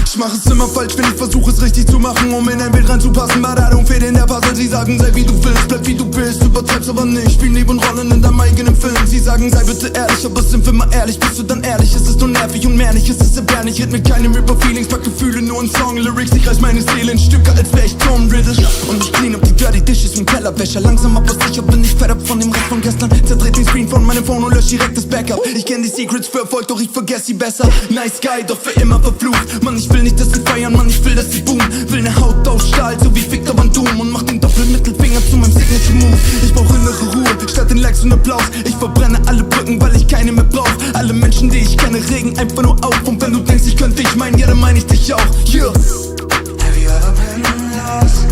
Ich mach es immer falsch, wenn ich versuche es richtig zu machen, um in ein Bild reinzupassen. Badadum fehlt in der Puzzle, sie sagen, sei wie du willst, bleib wie du bist, übertreib's aber nicht, spiel Nebenrollen in deinem eigenen Film. Sie sagen, sei bitte ehrlich, aber sind wir mal ehrlich, bist du dann ehrlich? Es ist nur nervig und mehr nicht, es ist erbärmlich. Hit mit keinem Ripper-Feelings, pack Gefühle nur in Song-Lyrics. Ich reiß meine Seele in Stücke, als wär ich Tom Riddle. Und ich clean up die Dirty Dishes mit Tellerwäscher. Langsam aber sicher bin ich fed up von dem Rest von gestern. Zerdreht den Screen von meinem Phone und löscht direkt das Backup. Ich kenn die Secrets für Erfolg, doch ich vergess sie besser. Nice guy, doch für immer verflucht. Mann, ich will nicht, dass sie feiern, Mann, ich will, dass sie boom. Will ne Haut aus Stahl, so wie Victor Van Doom. Und mach den Doppelmittelfinger zu meinem Signature-Move. Ich brauch innere Ruhe, statt den Likes und Applaus. Ich verbrenne alle Brücken, weil ich keine mehr brauch. Alle Menschen, die ich kenne, regen einfach nur auf. Und wenn du denkst, ich könnte dich meinen, ja, dann mein ich dich auch. Yeah. Have you ever been lost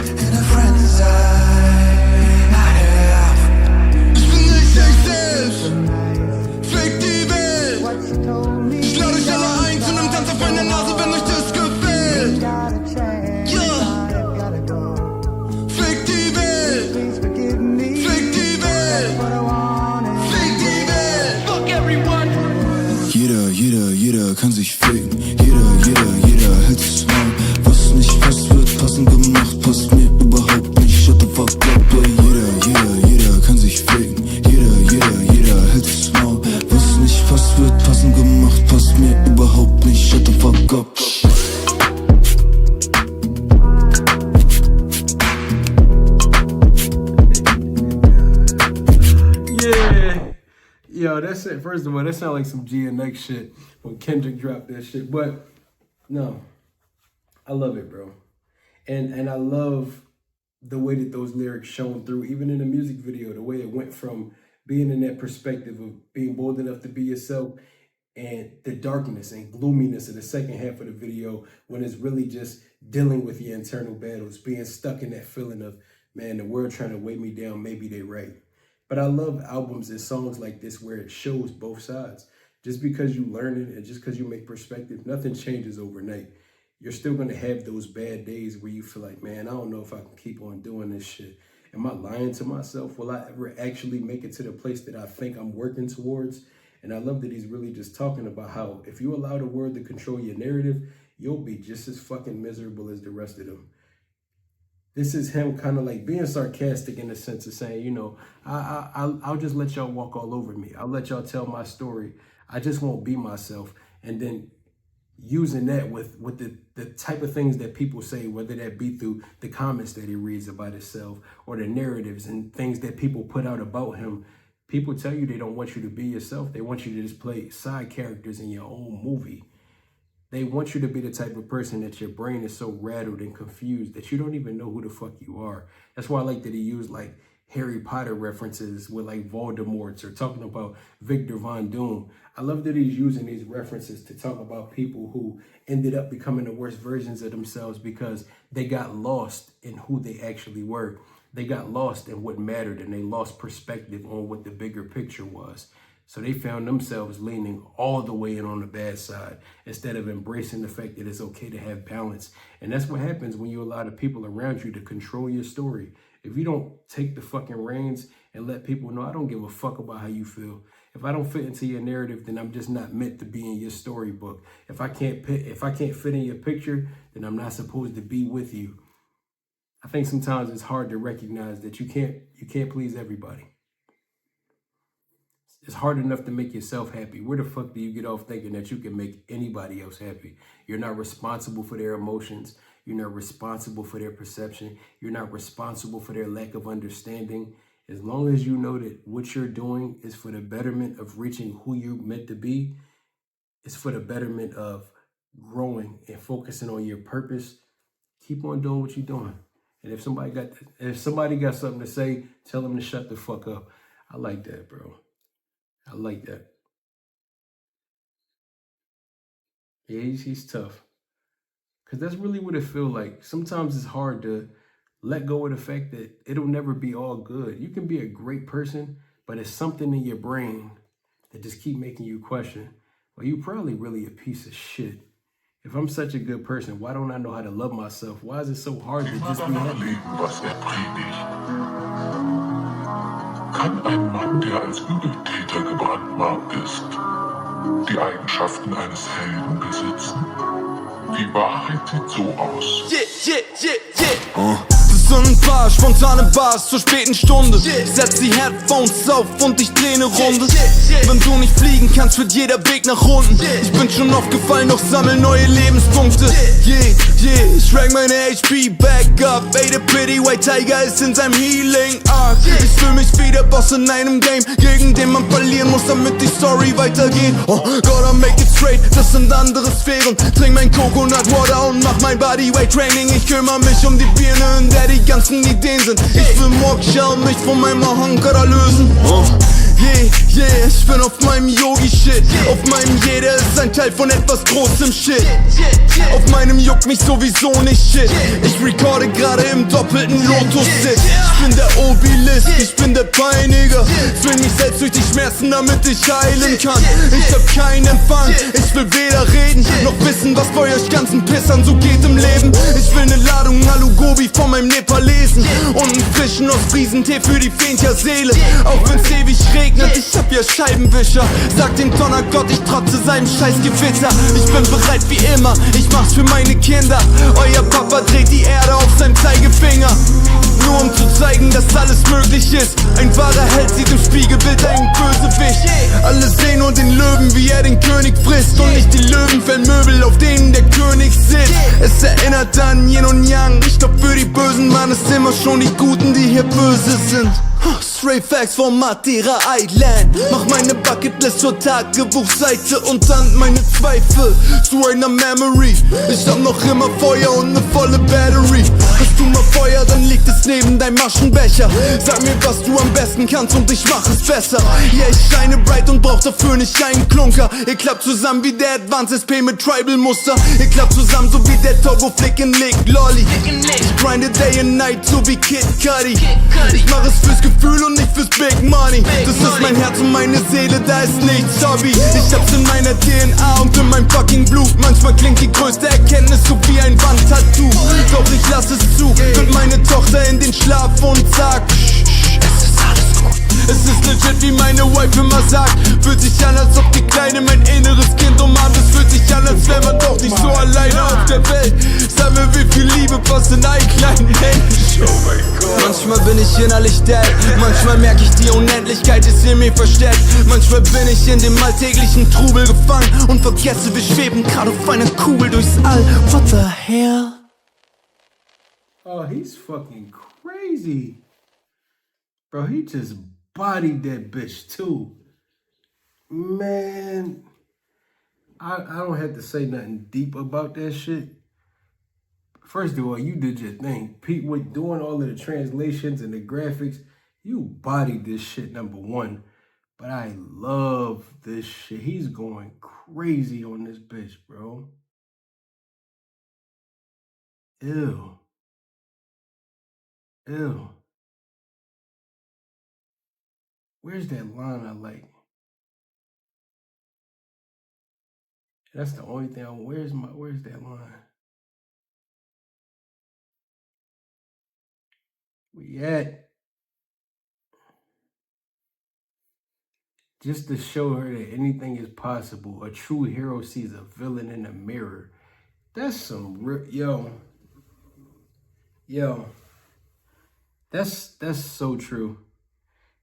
in a friend's eye? I have. Ich bin nicht ich selbst, fick die Welt. Ich lade euch alle ein zu nem Tanz auf meiner Nase, wenn euch das gefällt. Yeah. Fick die Welt, fick die Welt, fick die Welt. Fuck everyone. Jeder kann sich ficken. Jeder hält sich warm. Was nicht passt, wird passend gemacht. Passt mir überhaupt nicht. Shut the fuck up, jeder kann sich ficken. Jeder hält sich warm. Was nicht passt, wird passend gemacht. Passt mir überhaupt nicht. Shut the fuck up. Yeah. Yo, that's it. First of all, that sounds like some GNX shit when Kendrick dropped that shit. But no, I love it, bro. And I love the way that those lyrics shone through, even in the music video, the way it went from being in that perspective of being bold enough to be yourself and the darkness and gloominess of the second half of the video when it's really just dealing with your internal battles, being stuck in that feeling of, man, the world trying to weigh me down, maybe they right. But I love albums and songs like this where it shows both sides. Just because you learn it and just because you make perspective, nothing changes overnight. You're still going to have those bad days where you feel like, man, I don't know if I can keep on doing this shit. Am I lying to myself? Will I ever actually make it to the place that I think I'm working towards? And I love that he's really just talking about how if you allow the world to control your narrative, you'll be just as fucking miserable as the rest of them. This is him kind of like being sarcastic in the sense of saying, you know, I'll just let y'all walk all over me. I'll let y'all tell my story. I just won't be myself. And then using that with the type of things that people say, whether that be through the comments that he reads about himself or the narratives and things that people put out about him. People tell you they don't want you to be yourself. They want you to just play side characters in your own movie. They want you to be the type of person that your brain is so rattled and confused that you don't even know who the fuck you are. That's why I like that he used like Harry Potter references with like Voldemort's or talking about Victor Von Doom. I love that he's using these references to talk about people who ended up becoming the worst versions of themselves because they got lost in who they actually were. They got lost in what mattered and they lost perspective on what the bigger picture was. So they found themselves leaning all the way in on the bad side instead of embracing the fact that it's okay to have balance. And that's what happens when you allow the people around you to control your story. If you don't take the fucking reins and let people know, I don't give a fuck about how you feel. If I don't fit into your narrative, then I'm just not meant to be in your storybook. If I can't fit in your picture, then I'm not supposed to be with you. I think sometimes it's hard to recognize that you can't please everybody. It's hard enough to make yourself happy. Where the fuck do you get off thinking that you can make anybody else happy? You're not responsible for their emotions. You're not responsible for their perception. You're not responsible for their lack of understanding. As long as you know that what you're doing is for the betterment of reaching who you're meant to be, it's for the betterment of growing and focusing on your purpose, keep on doing what you're doing. And if somebody got something to say, tell them to shut the fuck up. I like that, bro. I like that. Yeah, he's tough. Because that's really what it feels like. Sometimes it's hard to let go of the fact that it'll never be all good. You can be a great person, but it's something in your brain that just keep making you question, well, you probably really a piece of shit. If I'm such a good person, why don't I know how to love myself? Why is it so hard to just be happy? Was predigt? Kann ein Mann, der als Übeltäter gebrandmarkt ist, die Eigenschaften eines Helden besitzen? Die Wahrheit sieht so aus. Das sind ein paar spontane Bars zur späten Stunde. Ich setz die Headphones auf und ich dreh ne Runde. Wenn du nicht fliegen kannst, wird jeder Weg nach unten. Ich bin schon oft gefallen, doch sammel neue Lebenspunkte. Ich rank meine HP back up. Ey, der Pretty White Tiger ist in seinem Healing Arc. Ich fühl mich wie der Boss in einem Game, gegen den man verlieren muss, damit die Story weitergeht. Oh, gotta make it straight, das sind andere Sphären. Trink mein Coconut Water und mach mein Bodyweight Training. Ich kümmere mich um die Birne, in der die ganzen Ideen sind. Ich will Moksha und mich von meinem Ahankara lösen. Ich bin auf meinem Yogi-Shit. Auf meinem jeder ist ein Teil von etwas großem Shit. Auf meinem juckt mich sowieso nicht Shit. Ich recorde gerade im doppelten Lotus-Sitz. Ich bin der Obi-List, ich bin der Peiniger. Zwing mich selbst durch die Schmerzen, damit ich heilen kann. Ich hab keinen Empfang, ich will weder reden noch wissen, was bei euch ganzen Pissern so geht im Leben. Ich will ne Ladung Alu-Gobi von meinem Nepalesen und einen frischen Ostfriesentee für die Fencher-Seele. Auch wenn's ewig regnet, ich hab ja Scheibenwischer. Sag dem Donnergott, ich trotze seinem Scheißgewitter. Ich bin bereit wie immer, ich mach's für meine Kinder. Euer Papa dreht die Erde auf seinem Zeigefinger, nur um zu zeigen, dass alles möglich ist. Ein wahrer Held sieht im Spiegelbild einen Bösewicht. Alle sehen nur den Löwen, wie er den König frisst, und nicht die Löwenfellmöbel, auf denen der König sitzt. Es erinnert an Yin und Yang. Ich glaub, für die Bösen waren es immer schon die Guten, die hier böse sind. Straight Facts von Madeira Island. Mach meine Bucketlist zur Tagebuchseite und dann meine Zweifel zu einer Memory. Ich hab noch immer Feuer und ne volle Battery. Hast du mal Feuer, dann liegt es neben deinem Maschenbecher. Sag mir, was du am besten kannst und ich mach es besser. Yeah, ich scheine bright und brauch dafür nicht einen Klunker. Ihr klappt zusammen wie der Advanced SP mit Tribal-Muster. Ihr klappt zusammen so wie der Togo Flick and Lick Lolly. Ich grinde day and night so wie Kid Cudi. Ich mach es fürs Gefühl und nicht fürs Big Money. Das ist mein Herz und meine Seele, da ist nichts Hobby. Ich hab's in meiner DNA und in meinem fucking Blut. Manchmal klingt die größte Erkenntnis so wie ein Wandtattoo. Doch ich lass es zu, führt meine Tochter in den Schlaf und sagt, es ist alles gut. Es ist legit, wie meine Wife immer sagt. Fühlt sich an, als ob die Kleine mein inneres Kind umarmt. Es fühlt sich an, als wäre man doch nicht so alleine auf der Welt. Sag mir, wie viel Liebe passt in einen kleinen Mensch. Oh mein Gott. Manchmal bin ich innerlich dead. Manchmal merke ich, die Unendlichkeit ist in mir versteckt. Manchmal bin ich in dem alltäglichen Trubel gefangen und vergesse, wir schweben gerade auf einer Kugel durchs All. What the hell? Oh, he's fucking crazy. Bro, he just bodied that bitch too. Man, I don't have to say nothing deep about that shit. First of all, you did your thing. Pete, with doing all of the translations and the graphics, you bodied this shit, number one. But I love this shit. He's going crazy on this bitch, bro. Ew. Ew. Where's that line I like? That's the only thing. Where's that line? We at? Just to show her that anything is possible. A true hero sees a villain in the mirror. That's some yo. That's so true.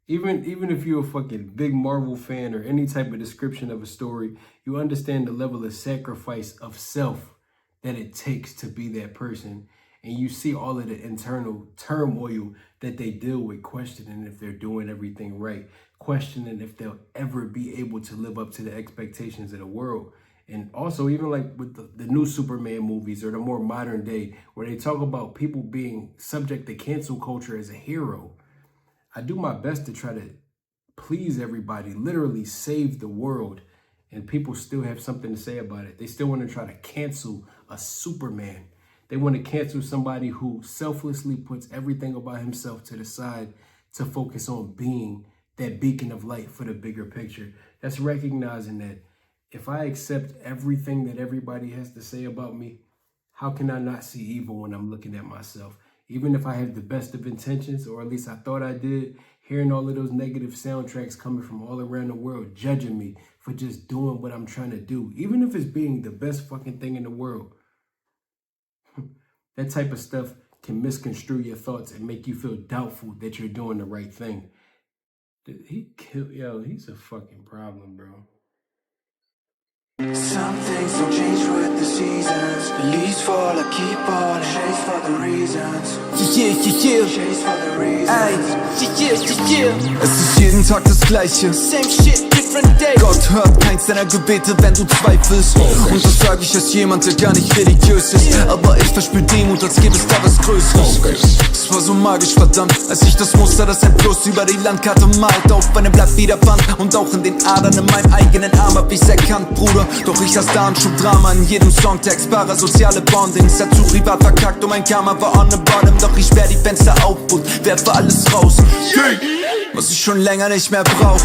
Even if you're a fucking big Marvel fan or any type of description of a story, you understand the level of sacrifice of self that it takes to be that person. And you see all of the internal turmoil that they deal with, questioning if they're doing everything right, questioning if they'll ever be able to live up to the expectations of the world. And also even like with the new Superman movies or the more modern day, where they talk about people being subject to cancel culture as a hero. I do my best to try to please everybody, literally save the world. And people still have something to say about it. They still want to try to cancel a Superman. They want to cancel somebody who selflessly puts everything about himself to the side to focus on being that beacon of light for the bigger picture. That's recognizing that if I accept everything that everybody has to say about me, how can I not see evil when I'm looking at myself? Even if I have the best of intentions, or at least I thought I did, hearing all of those negative soundtracks coming from all around the world, judging me for just doing what I'm trying to do, even if it's being the best fucking thing in the world. That type of stuff can misconstrue your thoughts and make you feel doubtful that you're doing the right thing. He's a fucking problem, bro. Some things don't change with the seasons. The leaves fall, I keep falling. Chase for the reasons. Chase for the reasons. Es ist jeden Tag das Gleiche. Same shit, different day. Gott hört keins deiner Gebete, wenn du zweifelst. Und das sage ich als jemand, der gar nicht religiös ist. Aber ich verspür Demut, als gäbe es da was Größeres. Es war so magisch, verdammt, als ich das Muster, das ein Plus über die Landkarte malt, auf einem Blatt wiederfand. Und auch in den Adern in meinem eigenen Arm hab ich's erkannt, Bruder. Doch ich saß da und schub Drama in jedem Songtext, parasoziale Bondings. Dazu privat verkackt und mein Karma war on the bottom. Doch ich sperr die Fenster auf und werfe alles raus, was ich schon länger nicht mehr brauch.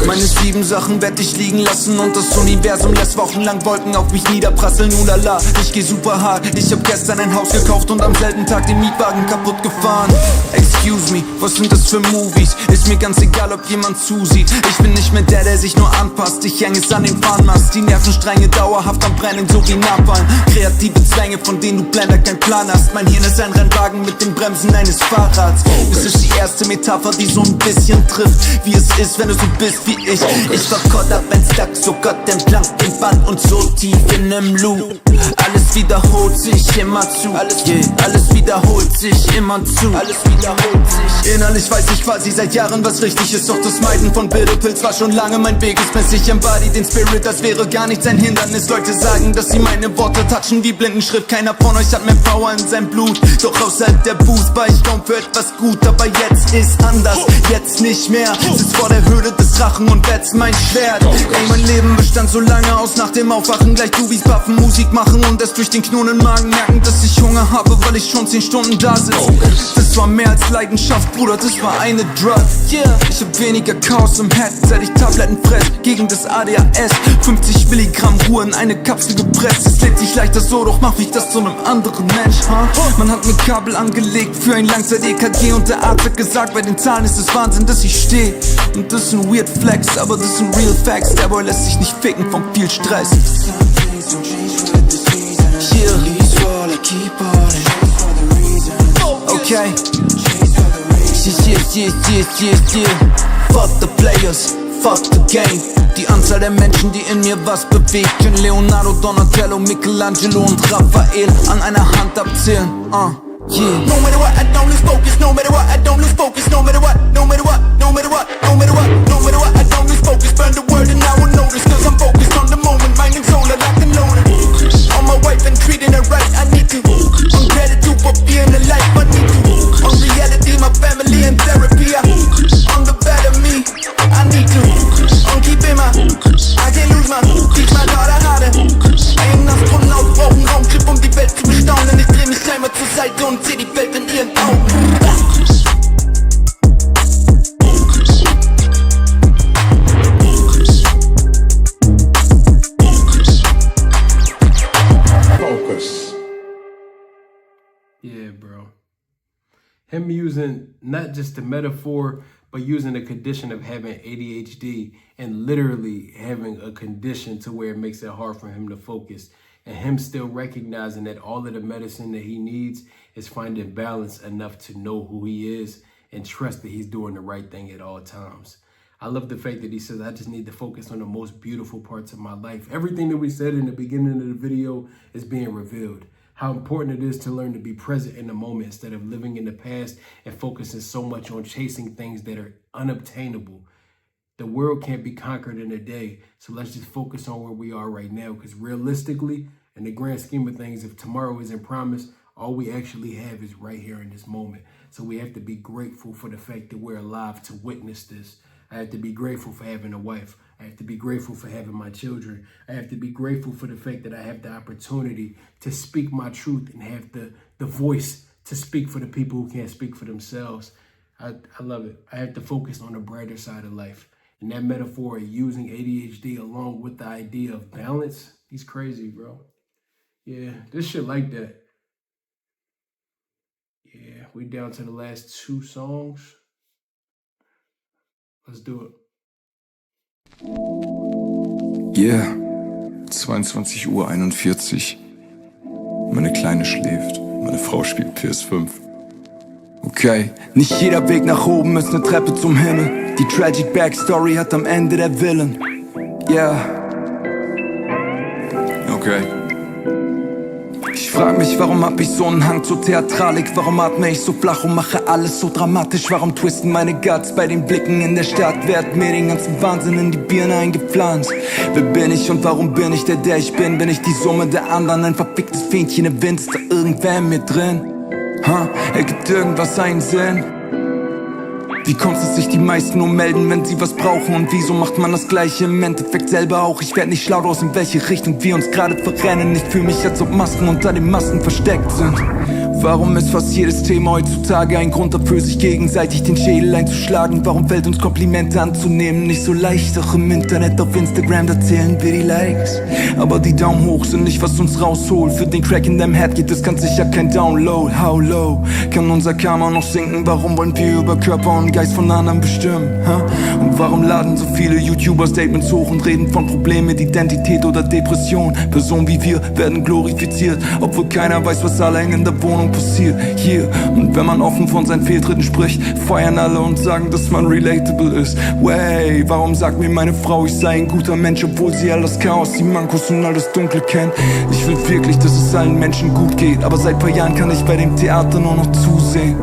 Meine 7 Sachen werd ich liegen lassen und das Universum lässt wochenlang Wolken auf mich niederprasseln. Ulala, ich geh super hart. Ich hab gestern ein Haus gekauft und am selben Tag den Mietwagen kaputt gefahren. Excuse me, was sind das für Movies? Ist mir ganz egal, ob jemand zusieht. Ich bin nicht mehr der sich nur anpasst. Ich häng es an den Fahnenmast. Die Nervenstränge dauerhaft am Brennen, so wie Napalm. Kreative Zwänge, von denen du Blender kein Plan hast. Mein Hirn ist ein Rennwagen mit den Bremsen eines Fahrrads. Es ist die erste Metapher, die so ein bisschen trifft, wie es ist, wenn du so bist wie ich. Ich war caught up in stuck, so Gott entlang im Band und so tief in nem Loop. Alles wiederholt sich immer zu. Alles wiederholt sich immer zu. Alles wiederholt sich. Innerlich weiß ich quasi seit Jahren, was richtig ist. Doch das Meiden von Bildepilz war schon lange mein Weg. Ist bis ich embody den Spirit, das wäre gar nicht ein Hindernis. Leute sagen, dass sie meine Worte touchen wie Blindenschrift. Keiner von euch hat mehr Power in seinem Blut. Doch außerhalb der Boost war ich kaum für etwas gut. Aber jetzt ist anders, jetzt nicht mehr. Sitz vor der Höhle des Drachen und wetzt mein Schwert. Ey, mein Leben bestand so lange aus nach dem Aufwachen. Gleich Dubis puffen, Musik machen und es durch den knurrenden Magen merken, dass ich Hunger habe, weil ich schon 10 Stunden da sitz. Das war mehr als Leidenschaft, Bruder, das war eine Drug. Ich hab weniger Chaos im Head, seit ich Tabletten fress gegen das ADHS. 50 Milligramm Ruhe in eine Kapsel gepresst. Es lebt sich leichter so, doch mach ich das zu einem anderen Mensch, Man hat mir Kabel angelegt für ein Langzeit-EKG und der Arzt hat gesagt, bei den Zahlen ist es Wahnsinn, dass ich steh. Und das sind weird Flex, aber das sind real facts. Der Boy lässt sich nicht ficken von viel Stress. Okay. Fuck the players, fuck the game. Die Anzahl der Menschen, die in mir was bewegen. Leonardo, Donatello, Michelangelo und Raphael an einer Hand abzählen. No matter what, I don't lose focus. No matter what, I don't lose focus. No matter what, no matter what, no matter what, no matter what, no matter what, I don't lose focus. Burn the word and I will notice, cause I'm focused on the moment. Mind and soul are locked and loaded. On my wife and treating her right, I need to. On gratitude for being alive, I need to. On reality, my family and therapy. On the better me, I need to. On keeping my, I can't lose my, teach my daughter how to. Ein Astronaut braucht einen Raumschiff, um die Welt zu bestaunen. Ich dreh mich einmal zur Seite und seh die Welt in ihren Augen. Yeah, bro. Him using not just a metaphor, but using a condition of having ADHD and literally having a condition to where it makes it hard for him to focus. And him still recognizing that all of the medicine that he needs is finding balance enough to know who he is and trust that he's doing the right thing at all times. I love the fact that he says, I just need to focus on the most beautiful parts of my life. Everything that we said in the beginning of the video is being revealed. How important it is to learn to be present in the moment instead of living in the past and focusing so much on chasing things that are unobtainable. The world can't be conquered in a day, so let's just focus on where we are right now, because realistically, in the grand scheme of things, if tomorrow isn't promised, all we actually have is right here in this moment. So we have to be grateful for the fact that we're alive to witness this. I have to be grateful for having a wife. I have to be grateful for having my children. I have to be grateful for the fact that I have the opportunity to speak my truth and have the voice to speak for the people who can't speak for themselves. I love it. I have to focus on the brighter side of life. And that metaphor of using ADHD along with the idea of balance, he's crazy, bro. Yeah, this shit like that. Yeah, we down to the last 2 songs. Let's do it. Yeah, 22:41 Uhr. Meine Kleine schläft, meine Frau spielt PS5. Okay, nicht jeder Weg nach oben ist eine Treppe zum Himmel. Die tragic Backstory hat am Ende der Willen. Yeah. Okay. Ich frag mich, warum hab ich so einen Hang zur Theatralik? Warum atme ich so flach und mache alles so dramatisch? Warum twisten meine Guts bei den Blicken in der Stadt? Wer hat mir den ganzen Wahnsinn in die Birne eingepflanzt? Wer bin ich und warum bin ich der ich bin? Bin ich die Summe der anderen? Ein verficktes Fähnchen im Wind? Ist da irgendwer in mir drin? Ergibt irgendwas einen Sinn? Wie kommt's, dass sich die meisten nur melden, wenn sie was brauchen? Und wieso macht man das Gleiche im Endeffekt selber auch? Ich werd nicht schlau draus, in welche Richtung wir uns gerade verrennen. Ich fühl mich, als ob Masken unter den Masken versteckt sind. Warum ist fast jedes Thema heutzutage ein Grund dafür, sich gegenseitig den Schädel einzuschlagen? Warum fällt uns Komplimente anzunehmen nicht so leicht? Doch im Internet, auf Instagram, da zählen wir die Likes. Aber die Daumen hoch sind nicht, was uns rausholt. Für den Crack in deinem Head geht es ganz sicher kein Download. How low kann unser Karma noch sinken? Warum wollen wir über Körper und Geist von anderen bestimmen? Und warum laden so viele YouTuber Statements hoch und reden von Problemen mit Identität oder Depression? Personen wie wir werden glorifiziert, obwohl keiner weiß, was allein in der Wohnung passiert. Hier, und wenn man offen von seinen Fehltritten spricht, feiern alle und sagen, dass man relatable ist. Way, warum sagt mir meine Frau, ich sei ein guter Mensch, obwohl sie all das Chaos, die Mankos und all das Dunkle kennt? Ich will wirklich, dass es allen Menschen gut geht, aber seit paar Jahren kann ich bei dem Theater nur noch zusehen.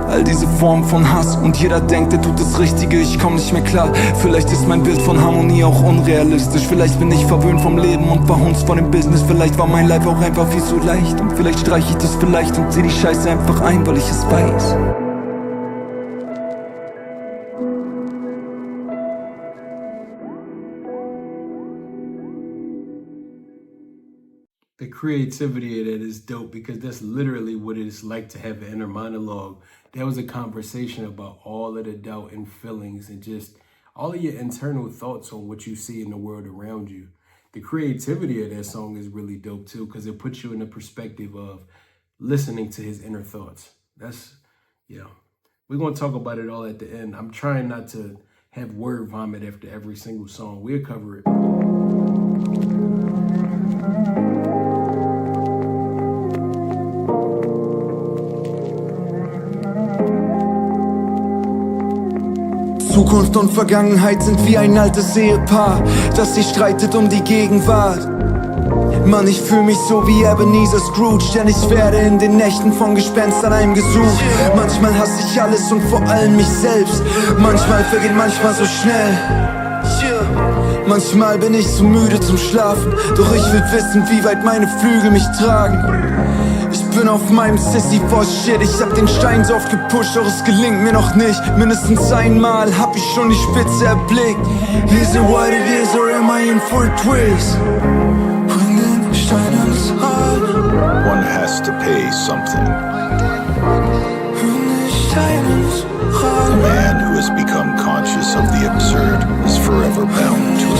All diese Formen von Hass und jeder denkt, er tut das Richtige, ich komm nicht mehr klar. Vielleicht ist mein Bild von Harmonie auch unrealistisch. Vielleicht bin ich verwöhnt vom Leben und verhunzt von dem Business. Vielleicht war mein Life auch einfach viel zu leicht. Und vielleicht streich ich das vielleicht und seh die Scheiße einfach ein, weil ich es weiß. The creativity of that is dope because that's literally what it is like to have an inner monologue. That was a conversation about all of the doubt and feelings and just all of your internal thoughts on what you see in the world around you. The creativity of that song is really dope too because it puts you in the perspective of listening to his inner thoughts. That's, yeah. We're going to talk about it all at the end. I'm trying not to have word vomit after every single song. We'll cover it. Zukunft und Vergangenheit sind wie ein altes Ehepaar, das sich streitet um die Gegenwart. Mann, ich fühl mich so wie Ebenezer Scrooge, denn ich werde in den Nächten von Gespenstern heimgesucht. Manchmal hasse ich alles und vor allem mich selbst. Manchmal vergeht manchmal so schnell. Manchmal bin ich zu müde zum Schlafen, doch ich will wissen, wie weit meine Flügel mich tragen. Ich bin auf meinem Sisyphos-Shit, ich hab den Stein so oft gepusht, doch es gelingt mir noch nicht. Mindestens einmal hab ich schon die Spitze erblickt. Is it what it is or am I in for a twist? Bring den Stein ans Rad. One has to pay something. Bring den Stein ans Rad. A man who has become conscious of the absurd is forever bound to it.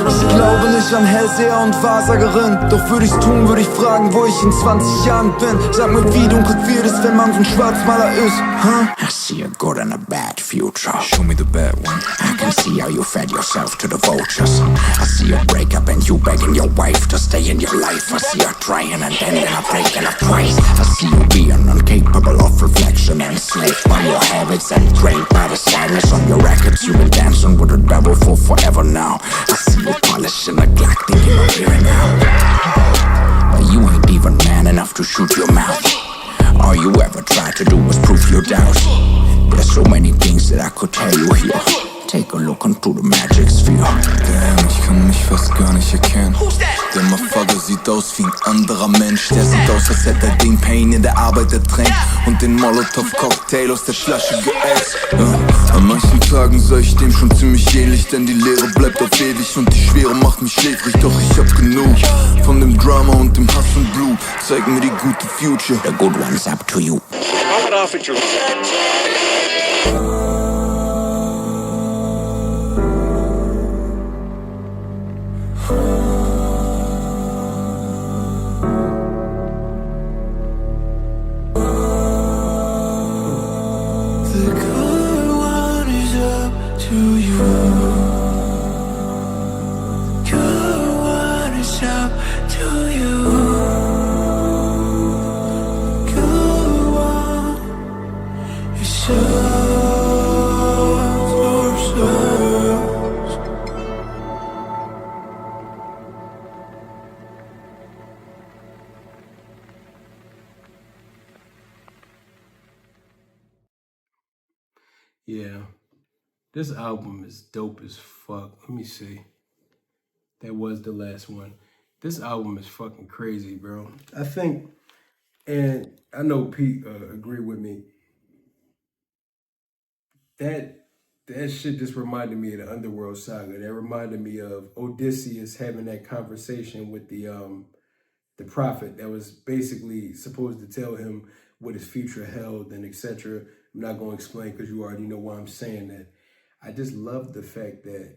Ich glaube nicht an Hellseher und Wahrsagerin, doch würde ich's tun, würde ich fragen, wo ich in 20 Jahren bin. Sag mir, wie dunkel wird es, wenn man so ein Schwarzmaler ist, I see a good and a bad future. Show me the bad one. I can see how you fed yourself to the vultures. I see you break up and you begging your wife to stay in your life. I see you trying and ending up breaking up twice. I see you being incapable of reflection and enslaved by your habits and drained by the sadness on your records. You've been dancing with the devil for forever now. I see you polishing the Glock, thinking of hearing out. But you ain't even man enough to shoot your mouth. All you ever tried to do was prove your doubts. There's so many things that I could tell you here. Take a look into the magic sphere. Damn, ich kann mich fast gar nicht erkennen. Der Motherfucker sieht aus wie ein anderer Mensch. Der sieht aus, als hätte er den Pain in der Arbeit ertränkt und den Molotow-Cocktail aus der Flasche geäxt. Ja, an manchen Tagen sei ich dem schon ziemlich ähnlich, denn die Leere bleibt auf ewig und die Schwere macht mich schläfrig. Doch ich hab genug von dem Drama und dem Hass und Blut. Zeig mir die gute Future. The good one's up to you. Pop it off at your... Yeah, this album is dope as fuck. Let me see. That was the last one. This album is fucking crazy, bro. I think, and I know Pete agree with me, that shit just reminded me of the Underworld Saga. That reminded me of Odysseus having that conversation with the prophet that was basically supposed to tell him what his future held and etc. I'm not going to explain because you already know why I'm saying that. I just love the fact that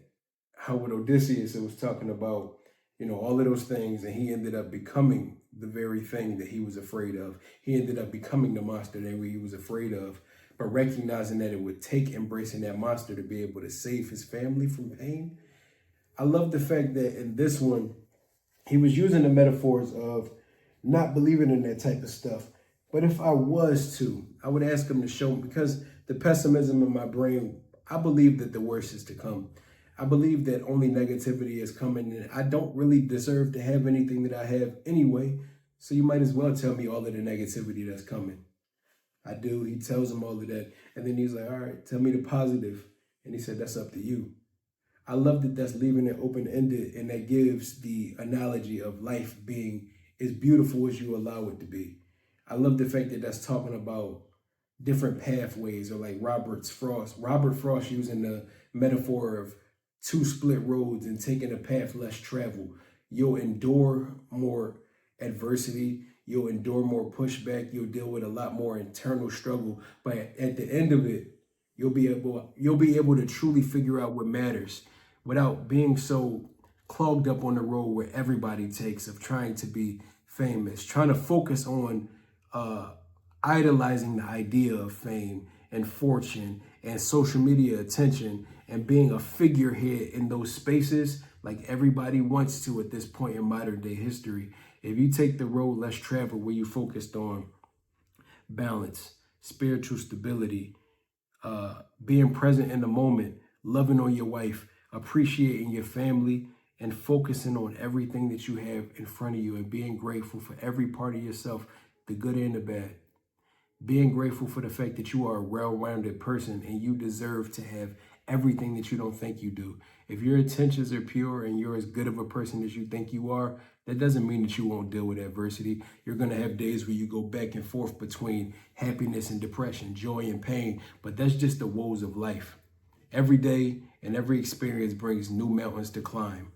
how with Odysseus, it was talking about, you know, all of those things, and he ended up becoming the very thing that he was afraid of. He ended up becoming the monster that he was afraid of, but recognizing that it would take embracing that monster to be able to save his family from pain. I love the fact that in this one, he was using the metaphors of not believing in that type of stuff. But if I was to, I would ask him to show me, because the pessimism in my brain, I believe that the worst is to come. I believe that only negativity is coming, and I don't really deserve to have anything that I have anyway. So you might as well tell me all of the negativity that's coming. I do. He tells him all of that. And then he's like, all right, tell me the positive. And he said, that's up to you. I love that that's leaving it open-ended, and that gives the analogy of life being as beautiful as you allow it to be. I love the fact that that's talking about different pathways, or like Robert Frost using the metaphor of two split roads and taking a path less traveled. You'll endure more adversity. You'll endure more pushback. You'll deal with a lot more internal struggle. But at the end of it, you'll be able to truly figure out what matters without being so clogged up on the road where everybody takes of trying to be famous, trying to focus on idolizing the idea of fame and fortune and social media attention and being a figurehead in those spaces like everybody wants to at this point in modern day history. If you take the road less traveled, where you focused on balance, spiritual stability, being present in the moment, loving on your wife, appreciating your family, and focusing on everything that you have in front of you, and being grateful for every part of yourself, the good and the bad. Being grateful for the fact that you are a well-rounded person and you deserve to have everything that you don't think you do. If your intentions are pure and you're as good of a person as you think you are, that doesn't mean that you won't deal with adversity. You're going to have days where you go back and forth between happiness and depression, joy and pain, but that's just the woes of life. Every day and every experience brings new mountains to climb.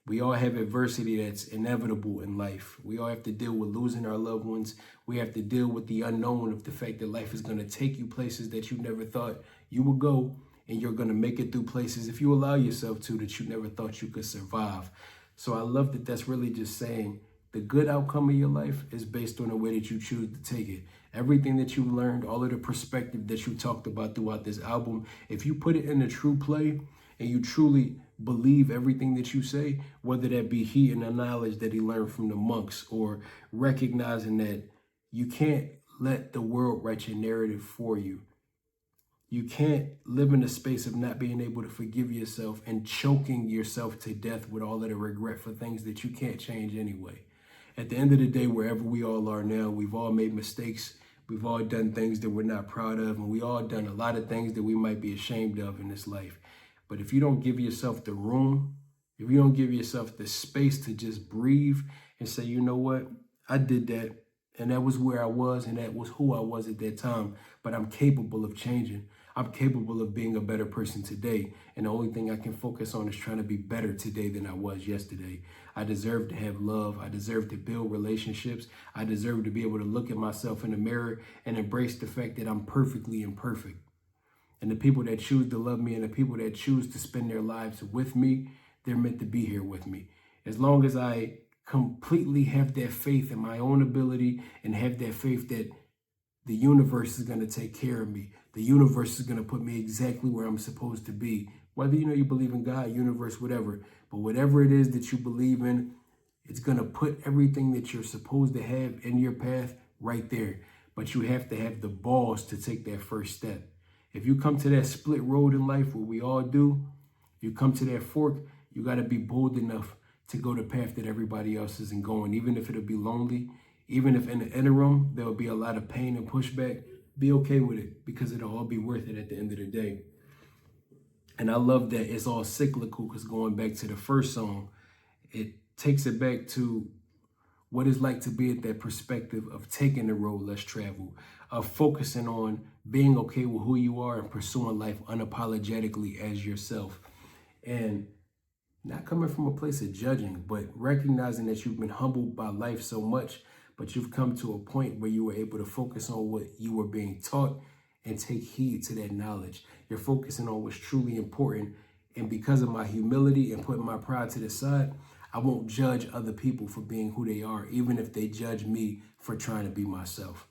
We all have adversity that's inevitable in life. We all have to deal with losing our loved ones. We have to deal with the unknown of the fact that life is going to take you places that you never thought you would go, and you're going to make it through places, if you allow yourself to, that you never thought you could survive. So I love that that's really just saying the good outcome of your life is based on the way that you choose to take it. Everything that you learned, all of the perspective that you talked about throughout this album, if you put it in a true play and you truly believe everything that you say, whether that be he and the knowledge that he learned from the monks, or recognizing that you can't let the world write your narrative for you. You can't live in a space of not being able to forgive yourself and choking yourself to death with all of the regret for things that you can't change anyway. At the end of the day, wherever we all are now, we've all made mistakes. We've all done things that we're not proud of, and we all done a lot of things that we might be ashamed of in this life. But if you don't give yourself the room if you don't give yourself the space to just breathe and say, you know what, I did that, and that was where I was, and that was who I was at that time, but I'm capable of changing. I'm capable of being a better person today, and the only thing I can focus on is trying to be better today than I was yesterday. I deserve to have love. I deserve to build relationships. I deserve to be able to look at myself in the mirror and embrace the fact that I'm perfectly imperfect. And the people that choose to love me and the people that choose to spend their lives with me, they're meant to be here with me. As long as I completely have that faith in my own ability and have that faith that the universe is going to take care of me. The universe is going to put me exactly where I'm supposed to be. Whether you believe in God, universe, whatever. But whatever it is that you believe in, it's going to put everything that you're supposed to have in your path right there. But you have to have the balls to take that first step. If you come to that split road in life, what we all do, if you come to that fork, you got to be bold enough to go the path that everybody else isn't going, even if it'll be lonely. Even if in the interim, there'll be a lot of pain and pushback, be okay with it because it'll all be worth it at the end of the day. And I love that it's all cyclical because going back to the first song, it takes it back to what it's like to be at that perspective of taking the road less traveled, of focusing on being okay with who you are and pursuing life unapologetically as yourself. And not coming from a place of judging, but recognizing that you've been humbled by life so much, but you've come to a point where you were able to focus on what you were being taught and take heed to that knowledge. You're focusing on what's truly important. And because of my humility and putting my pride to the side, I won't judge other people for being who they are, even if they judge me for trying to be myself.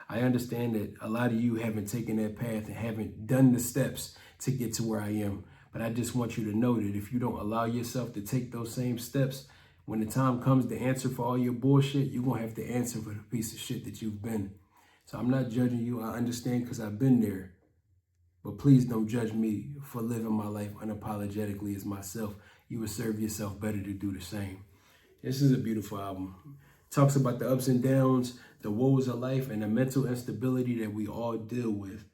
I understand that a lot of you haven't taken that path and haven't done the steps to get to where I am. But I just want you to know that if you don't allow yourself to take those same steps, when the time comes to answer for all your bullshit, you're going to have to answer for the piece of shit that you've been. So I'm not judging you. I understand because I've been there. But please don't judge me for living my life unapologetically as myself. You would serve yourself better to do the same. This is a beautiful album. It talks about the ups and downs, the woes of life, and the mental instability that we all deal with.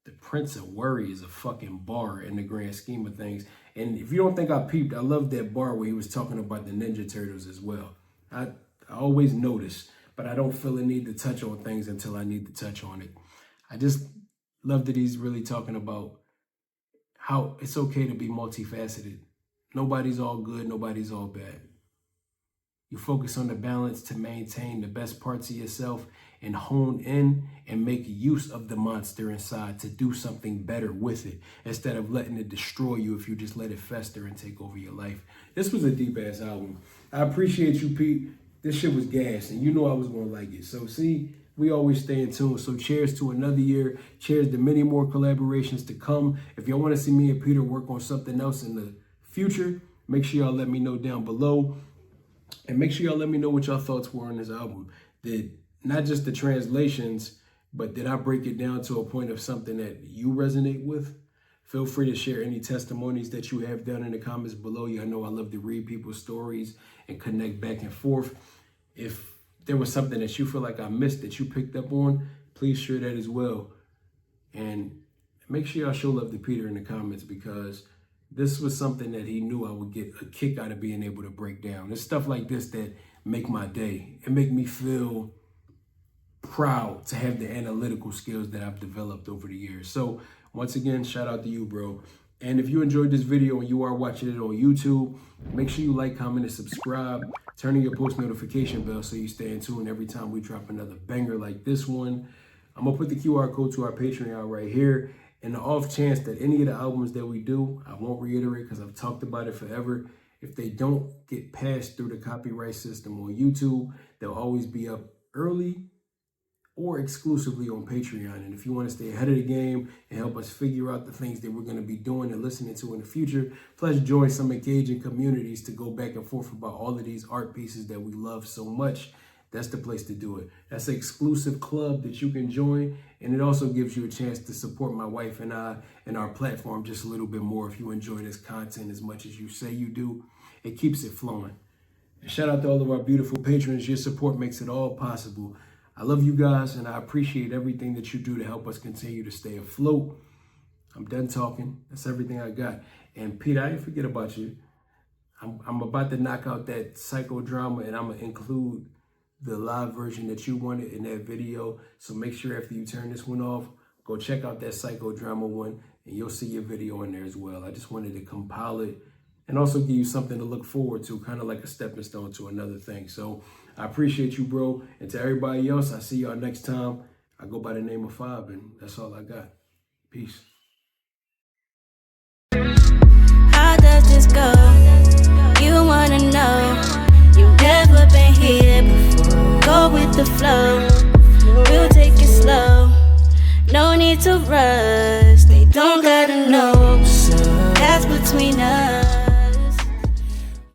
The Prince of Worry is a fucking bar in the grand scheme of things. And if you don't think I peeped, I love that bar where he was talking about the Ninja Turtles as well. I always notice, but I don't feel a need to touch on things until I need to touch on it. I just love that he's really talking about how it's okay to be multifaceted. Nobody's all good, nobody's all bad. You focus on the balance to maintain the best parts of yourself and hone in and make use of the monster inside to do something better with it instead of letting it destroy you if you just let it fester and take over your life. This was a deep ass album. I appreciate you, Pete. This shit was gas and you know I was going to like it. So see, we always stay in tune. So cheers to another year. Cheers to many more collaborations to come. If y'all want to see me and Peter work on something else in the future, make sure y'all let me know down below. And make sure y'all let me know what y'all thoughts were on this album. Did not just the translations, but did I break it down to a point of something that you resonate with? Feel free to share any testimonies that you have down in the comments below. Y'all know I love to read people's stories and connect back and forth. If there was something that you feel like I missed that you picked up on, please share that as well. And make sure y'all show love to Peter in the comments because this was something that he knew I would get a kick out of being able to break down. It's stuff like this that make my day. It make me feel proud to have the analytical skills that I've developed over the years. So once again, shout out to you, bro. And if you enjoyed this video and you are watching it on YouTube, make sure you like, comment, and subscribe. Turn on your post notification bell so you stay in tune every time we drop another banger like this one. I'm going to put the QR code to our Patreon right here. In the off chance that any of the albums that we do, I won't reiterate because I've talked about it forever. If they don't get passed through the copyright system on YouTube, they'll always be up early or exclusively on Patreon. And if you want to stay ahead of the game and help us figure out the things that we're going to be doing and listening to in the future, plus join some engaging communities to go back and forth about all of these art pieces that we love so much, that's the place to do it. That's an exclusive club that you can join. And it also gives you a chance to support my wife and I and our platform just a little bit more if you enjoy this content as much as you say you do. It keeps it flowing. And shout out to all of our beautiful patrons. Your support makes it all possible. I love you guys and I appreciate everything that you do to help us continue to stay afloat. I'm done talking. That's everything I got. And Pete, I didn't forget about you. I'm about to knock out that psychodrama, and I'm gonna include the live version that you wanted in that video. So make sure after you turn this one off, go check out that psychodrama one, and you'll see your video in there as well. I just wanted to compile it and also give you something to look forward to, kind of like a stepping stone to another thing. So I appreciate you, bro. And to everybody else, I see y'all next time. I go by the name of Fob, and that's all I got. Peace. How does this go? You wanna know. You've never been here before. Go with the flow. We'll take it slow. No need to rush.